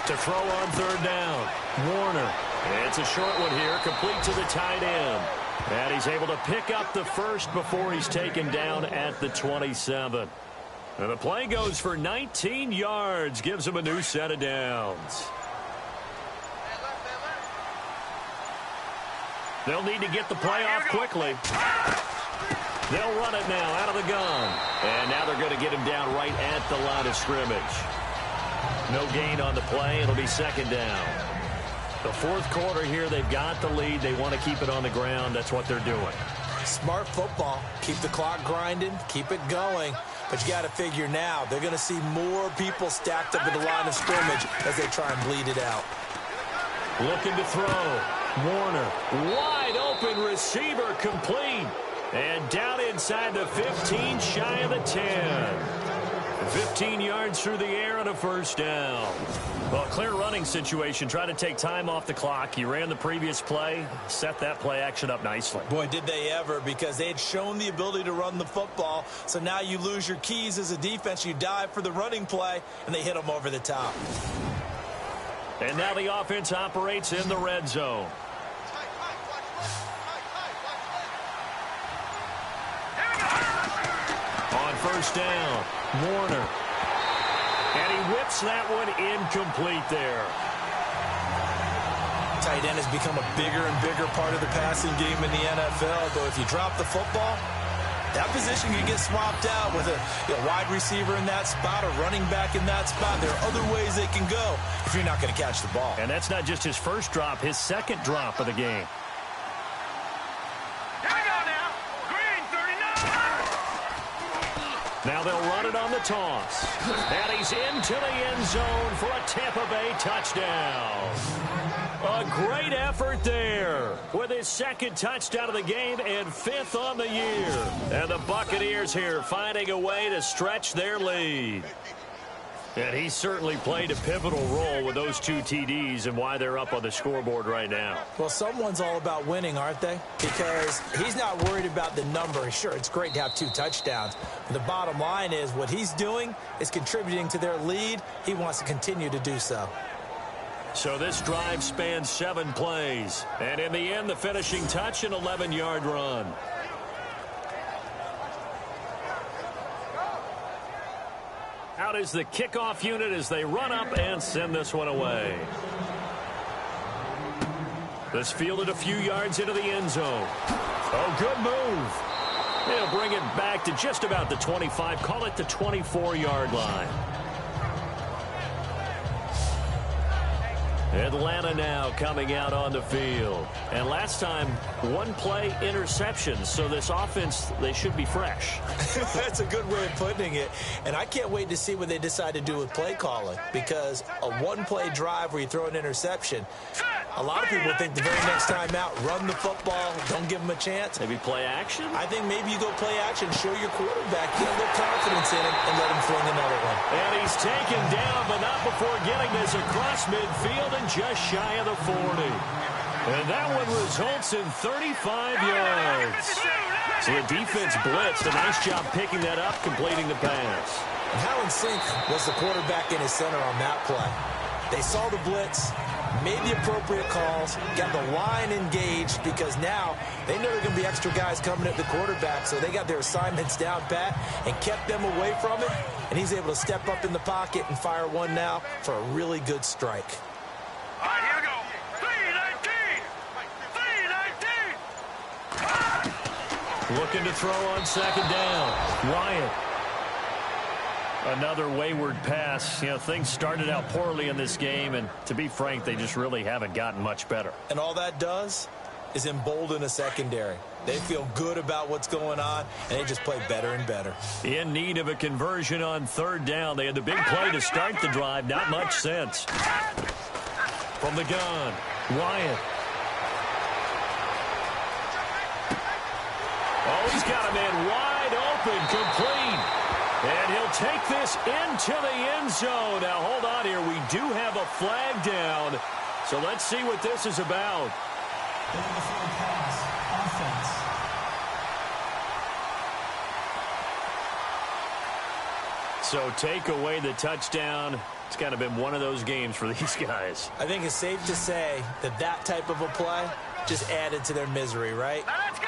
To throw on 3rd down, Warner. It's a short one here, complete to the tight end. And he's able to pick up the first before he's taken down at the 27. And the play goes for 19 yards, gives him a new set of downs. They'll need to get the play off quickly. They'll run it now out of the gun. And now they're going to get him down right at the line of scrimmage. No gain on the play. It'll be 2nd down. The 4th quarter here, they've got the lead. They want to keep it on the ground. That's what they're doing. Smart football. Keep the clock grinding. Keep it going. But you got to figure now, they're going to see more people stacked up at the line of scrimmage as they try and bleed it out. Looking to throw. Warner. Wide open receiver complete. And down inside the 15, shy of the 10. 15 yards through the air and a 1st down. Well, clear running situation. Try to take time off the clock. He ran the previous play, set that play action up nicely. Boy, did they ever, because they had shown the ability to run the football. So now you lose your keys as a defense. You dive for the running play, and they hit them over the top. And now the offense operates in the red zone. On 1st down, Warner. And he whips that one incomplete there. tight end has become a bigger and bigger part of the passing game in the NFL. Though if you drop the football, that position can get swapped out with a wide receiver in that spot, a running back in that spot. There are other ways they can go if you're not going to catch the ball. And that's not just his first drop, his second drop of the game. Here we go now. Green 39. Now they'll run it on the toss. And he's into the end zone for a Tampa Bay touchdown. A great effort there with his second touchdown of the game and fifth on the year. And the Buccaneers here finding a way to stretch their lead. And he certainly played a pivotal role with those 2 TDs and why they're up on the scoreboard right now. Well, someone's all about winning, aren't they? Because he's not worried about the number. Sure, it's great to have 2 touchdowns. But the bottom line is what he's doing is contributing to their lead. He wants to continue to do so. So this drive spans 7 plays. And in the end, the finishing touch, an 11-yard run. Out is the kickoff unit as they run up and send this one away. This fielded a few yards into the end zone. Oh, good move. They'll bring it back to just about the 25. Call it the 24-yard line. Atlanta now coming out on the field. And last time, 1 play interception. So this offense, they should be fresh. That's a good way of putting it. And I can't wait to see what they decide to do with play calling. Because a 1-play drive where you throw an interception, a lot of people think the very next time out, run the football, don't give them a chance. Maybe play action? I think maybe you go play action, show your quarterback, get a little confidence in him, and let him fling another one. And he's taken down, but not before getting this across midfield and just shy of the 40. And that one results in 35 yards. So the defense blitzed. A nice job picking that up, completing the pass. And how in sync was the quarterback in his center on that play? They saw the blitz, made the appropriate calls, got the line engaged because now they know there are going to be extra guys coming at the quarterback, so they got their assignments down pat and kept them away from it, and he's able to step up in the pocket and fire one now for a really good strike. All right, here we go. 3-19. Looking to throw on second down. Wyatt. Another wayward pass. Things started out poorly in this game, and to be frank, they just really haven't gotten much better. And all that does is embolden a secondary. They feel good about what's going on, and they just play better and better. In need of a conversion on third down. They had the big play to start the drive. Not much sense. From the gun, Wyatt. Oh, he's got a man wide open, complete. And he'll take this into the end zone. Now, hold on here. We do have a flag down. So let's see what this is about. Interference pass, offense. So take away the touchdown. It's kind of been one of those games for these guys. I think it's safe to say that that type of a play just added to their misery, right? Now let's go.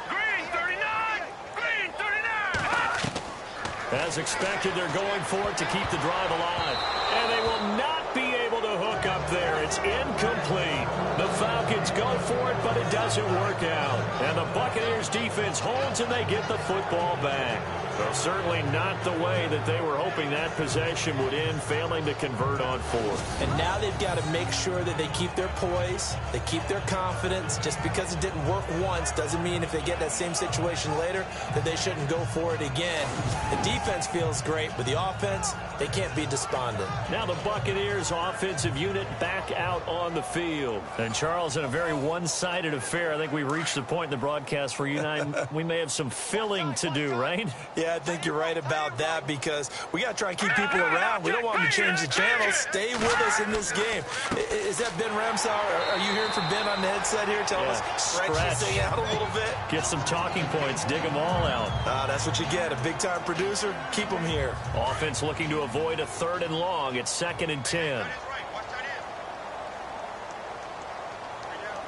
Green 39. Green 39. As expected, they're going for it to keep the drive alive. And they will not be able to hook up there. It's incomplete. The Falcons go for it, but it doesn't work out. And the Buccaneers defense holds, and they get the football back. Well, certainly not the way that they were hoping that possession would end, failing to convert on fourth. And now they've got to make sure that they keep their poise, they keep their confidence. Just because it didn't work once doesn't mean if they get that same situation later that they shouldn't go for it again. The defense feels great, but the offense, they can't be despondent. Now the Buccaneers offensive unit back out on the field. And Charles, in a very one-sided affair, I think we've reached the point in the broadcast where you and I, we may have some filling to do, right? Yeah, I think you're right about that because we got to try and keep people around. We don't want them to change the channel. Stay with us in this game. Is that Ben Ramsau? Are you hearing from Ben on the headset here? Tell us, stretch this thing out a little bit. Get some talking points. Dig them all out. That's what you get. A big-time producer. Keep them here. Offense looking to avoid a 3rd and long. It's 2nd and 10.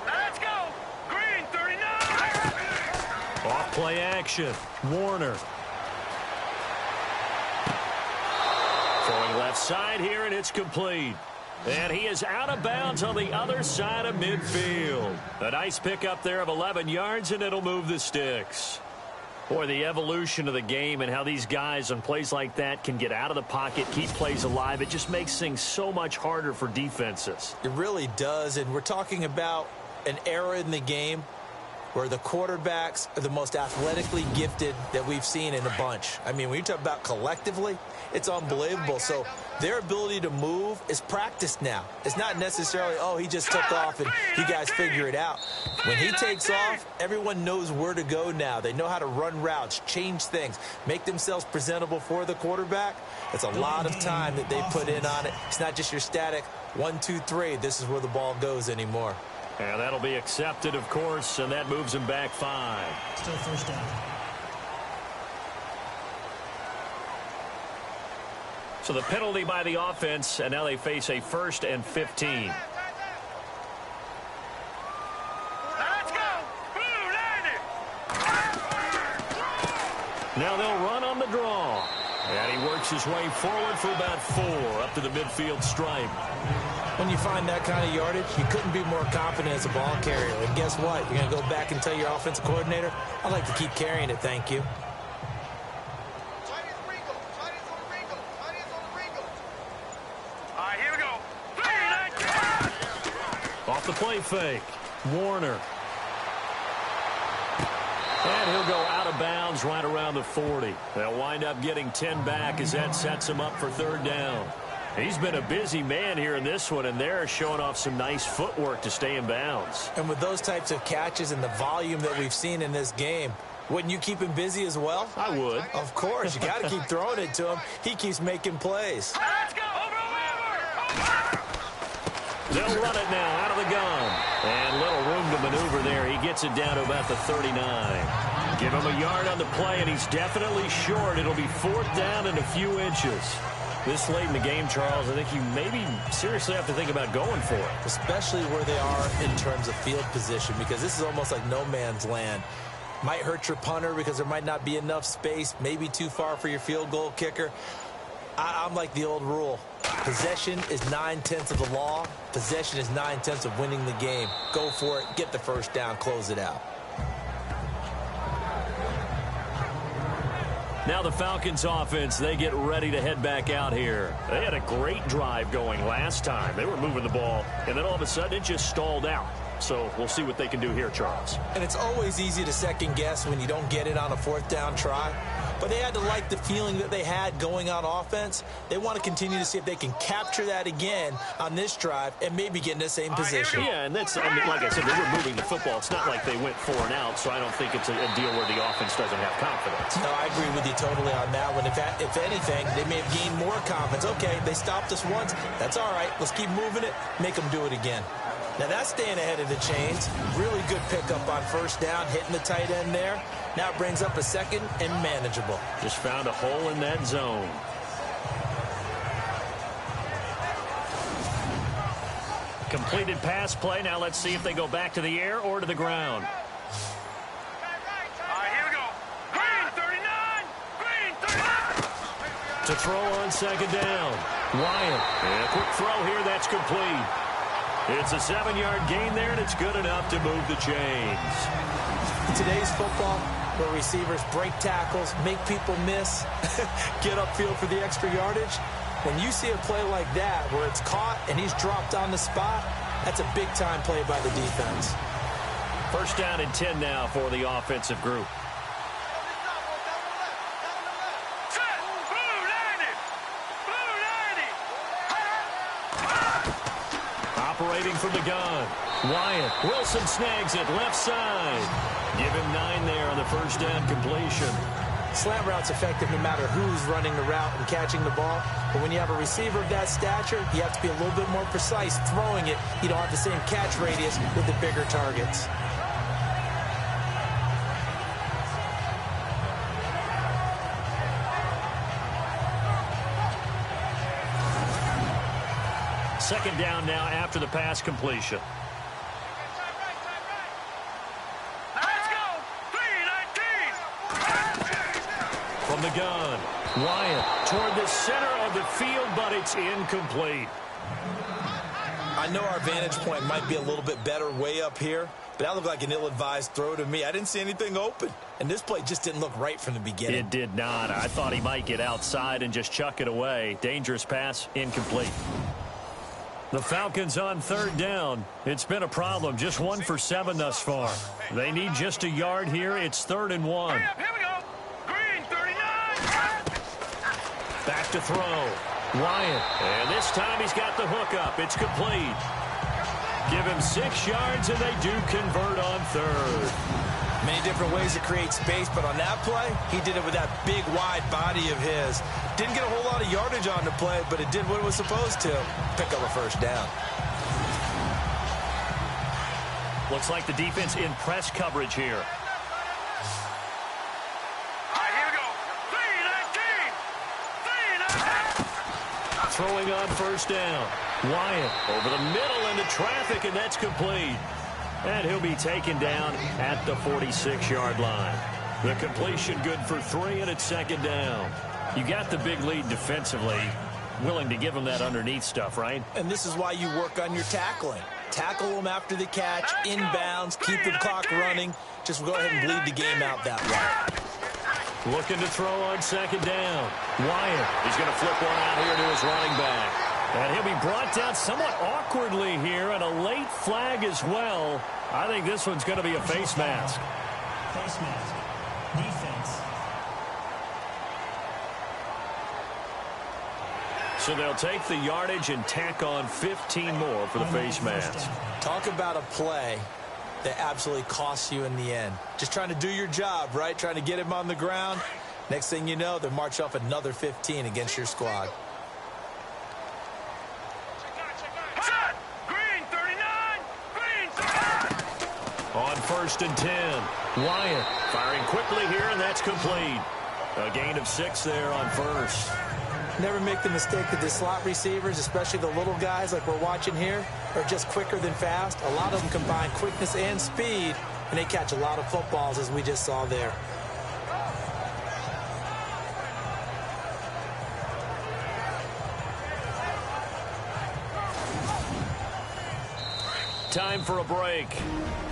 Let's go. Green 39. Off play action. Warner. Throwing left side here, and it's complete. And he is out of bounds on the other side of midfield. A nice pickup there of 11 yards, and it'll move the sticks. Boy, the evolution of the game and how these guys on plays like that can get out of the pocket, keep plays alive, it just makes things so much harder for defenses. It really does, and we're talking about an era in the game where the quarterbacks are the most athletically gifted that we've seen in a bunch. I mean, when you talk about collectively, it's unbelievable. So their ability to move is practiced now. It's not necessarily, oh, he just took off and you guys figure it out. When he takes off, everyone knows where to go now. They know how to run routes, change things, make themselves presentable for the quarterback. It's a lot of time that they put in on it. It's not just your static 1, 2, 3. This is where the ball goes anymore. And that'll be accepted, of course, and that moves him back 5. Still first down. So the penalty by the offense, and now they face a 1st and 15. Let's go! Blue landed! Now they'll run on the draw. And he works his way forward for about 4 up to the midfield stripe. When you find that kind of yardage, you couldn't be more confident as a ball carrier. And guess what? You're going to go back and tell your offensive coordinator, I'd like to keep carrying it, thank you. All right, here we go. Off the play fake. Warner. And he'll go out of bounds right around the 40. They'll wind up getting 10 back as that sets him up for 3rd down. He's been a busy man here in this one, and they're showing off some nice footwork to stay in bounds. And with those types of catches and the volume that we've seen in this game, wouldn't you keep him busy as well? I would. Of course. You got to keep throwing it to him. He keeps making plays. Let's go! Over! They'll run it now out of the gun. And little room to maneuver there. He gets it down to about the 39. Give him a yard on the play, and he's definitely short. It'll be 4th down and a few inches. This late in the game, Charles, I think you maybe seriously have to think about going for it. Especially where they are in terms of field position, because this is almost like no man's land. Might hurt your punter because there might not be enough space, maybe too far for your field goal kicker. I'm like the old rule. Possession is 9/10 of the law. Possession is 9/10 of winning the game. Go for it, get the first down, close it out. Now the Falcons offense, they get ready to head back out here. They had a great drive going last time. They were moving the ball, and then all of a sudden it just stalled out. So we'll see what they can do here, Charles. And it's always easy to second guess when you don't get it on a 4th down try. But they had to like the feeling that they had going on offense. They want to continue to see if they can capture that again on this drive and maybe get in the same position. Yeah, and that's, I mean, like I said, they were moving the football. It's not like they went 4 and out, so I don't think it's a deal where the offense doesn't have confidence. No, I agree with you totally on that one. If anything, they may have gained more confidence. Okay, they stopped us once. That's all right. Let's keep moving it. Make them do it again. Now that's staying ahead of the chains. Really good pickup on 1st down, hitting the tight end there. Now it brings up a 2nd and manageable. Just found a hole in that zone. Completed pass play. Now let's see if they go back to the air or to the ground. All right, here we go. Green 39! Green 39! To throw on 2nd down. Wyatt. And a quick throw here. That's complete. It's a 7-yard gain there, and it's good enough to move the chains. In today's football, where receivers break tackles, make people miss, get upfield for the extra yardage, when you see a play like that where it's caught and he's dropped on the spot, that's a big-time play by the defense. 1st down and 10 now for the offensive group. Operating from the gun. Wyatt. Wilson snags it left side. Give him 9 there on the 1st down completion. Slant route's effective no matter who's running the route and catching the ball. But when you have a receiver of that stature, you have to be a little bit more precise throwing it. You don't have the same catch radius with the bigger targets. Second down now after the pass completion. Let's go! 319! From the gun, Wyatt toward the center of the field, but it's incomplete. I know our vantage point might be a little bit better way up here, but that looked like an ill-advised throw to me. I didn't see anything open, and this play just didn't look right from the beginning. It did not. I thought he might get outside and just chuck it away. Dangerous pass, incomplete. The Falcons on third down. It's been a problem. Just 1 for 7 thus far. They need just a yard here. It's 3rd and 1. Here we go. Green 39. Back to throw. Wyatt. And this time he's got the hook up. It's complete. Give him 6 yards, and they do convert on third. Many different ways to create space, but on that play, he did it with that big, wide body of his. Didn't get a whole lot of yardage on the play, but it did what it was supposed to. Pick up a first down. Looks like the defense in press coverage here. All right, here we go. 3-19. 3-19. Throwing on first down. Wyatt over the middle into traffic, and that's complete. And he'll be taken down at the 46-yard line. The completion good for 3, and it's 2nd down. You got the big lead defensively. Willing to give him that underneath stuff, right? And this is why you work on your tackling. Tackle them after the catch, inbounds, keep the clock running. Just go ahead and bleed the game out that way. Looking to throw on 2nd down. Wyatt is going to flip one out here to his running back. And he'll be brought down somewhat awkwardly here, and a late flag as well. I think this one's going to be a face mask. Face mask. Defense. So they'll take the yardage and tack on 15 more for the face mask. Talk about a play that absolutely costs you in the end. Just trying to do your job, right? Trying to get him on the ground. Next thing you know, they'll march off another 15 against your squad. Shot. Green 39. Green 39. On 1st and 10. Wyatt firing quickly here, and that's complete. A gain of 6 there on 1st. Never make the mistake that the slot receivers, especially the little guys like we're watching here, are just quicker than fast. A lot of them combine quickness and speed, and they catch a lot of footballs, as we just saw there. Time for a break.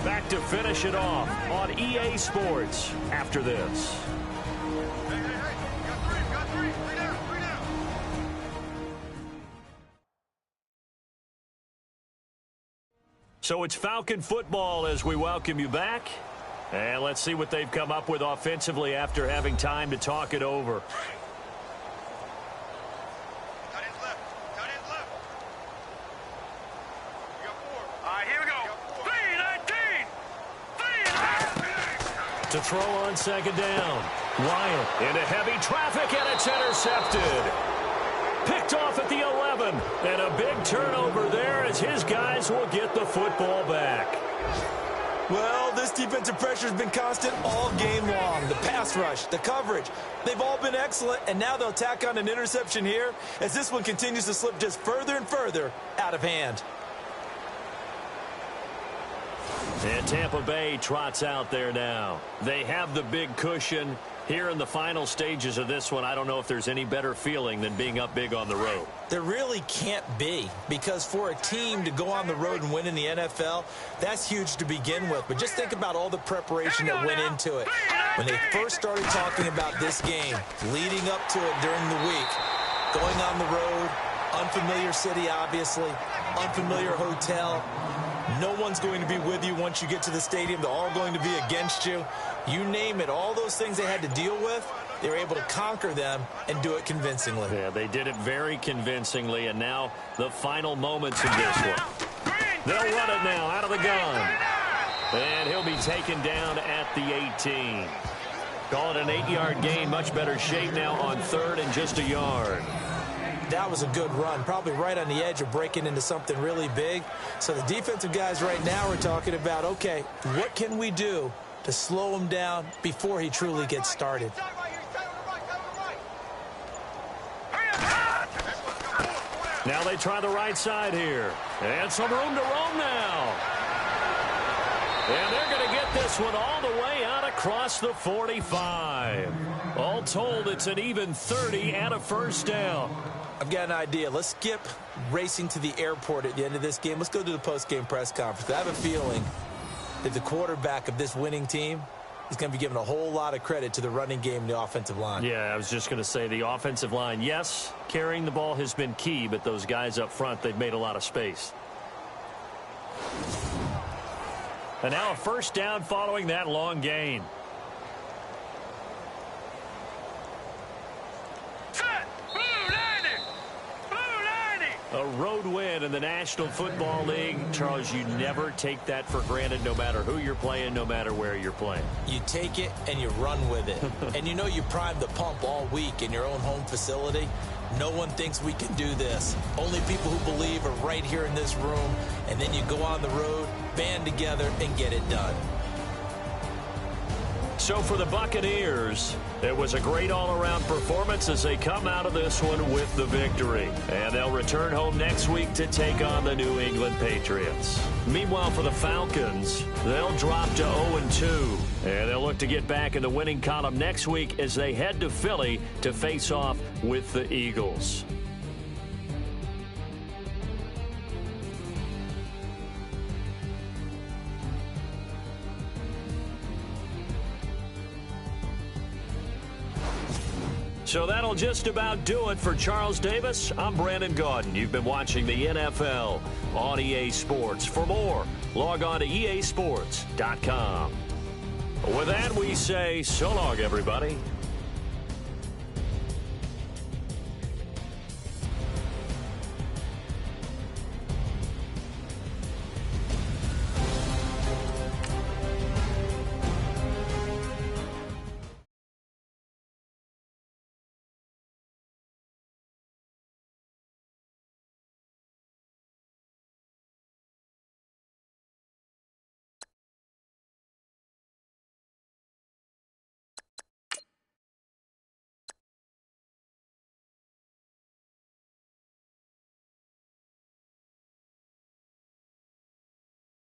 Back to finish it off on EA Sports after this. So it's Falcon football as we welcome you back. And let's see what they've come up with offensively after having time to talk it over. To throw on 2nd down. Wyatt into heavy traffic, and it's intercepted. Picked off at the 11. And a big turnover there as his guys will get the football back. Well, this defensive pressure has been constant all game long. The pass rush, the coverage, they've all been excellent, and now they'll tack on an interception here as this one continues to slip just further and further out of hand. And Tampa Bay trots out there now. They have the big cushion. Here in the final stages of this one, I don't know if there's any better feeling than being up big on the road. There really can't be, because for a team to go on the road and win in the NFL, that's huge to begin with. But just think about all the preparation that went into it. When they first started talking about this game, leading up to it during the week, going on the road, unfamiliar city, obviously, unfamiliar hotel. No one's going to be with you once you get to the stadium. They're all going to be against you. You name it, all those things they had to deal with, they were able to conquer them and do it convincingly. Yeah, they did it very convincingly, and now the final moments of this one. They'll run it now out of the gun. And he'll be taken down at the 18. Call it an 8-yard gain, much better shape now on 3rd and just a yard. That was a good run, probably right on the edge of breaking into something really big. So the defensive guys right now are talking about, okay, what can we do to slow him down before he truly gets started? Now they try the right side here. And some room to roam now. And they're going to get this one all the way out across the 45. All told, it's an even 30 and a first down. I've got an idea. Let's skip racing to the airport at the end of this game. Let's go to the post-game press conference. I have a feeling that the quarterback of this winning team is going to be given a whole lot of credit to the running game and the offensive line. Yeah, I was just going to say the offensive line, yes, carrying the ball has been key, but those guys up front, they've made a lot of space. And now a first down following that long gain. A road win in the National Football League. Charles, you never take that for granted no matter who you're playing, no matter where you're playing. You take it and you run with it. And you know you primed the pump all week in your own home facility. No one thinks we can do this. Only people who believe are right here in this room. And then you go on the road, band together, and get it done. So for the Buccaneers, it was a great all-around performance as they come out of this one with the victory. And they'll return home next week to take on the New England Patriots. Meanwhile, for the Falcons, they'll drop to 0-2. And they'll look to get back in the winning column next week as they head to Philly to face off with the Eagles. So that'll just about do it for Charles Davis. I'm Brandon Gaudin. You've been watching the NFL on EA Sports. For more, log on to easports.com. With that, we say so long, everybody.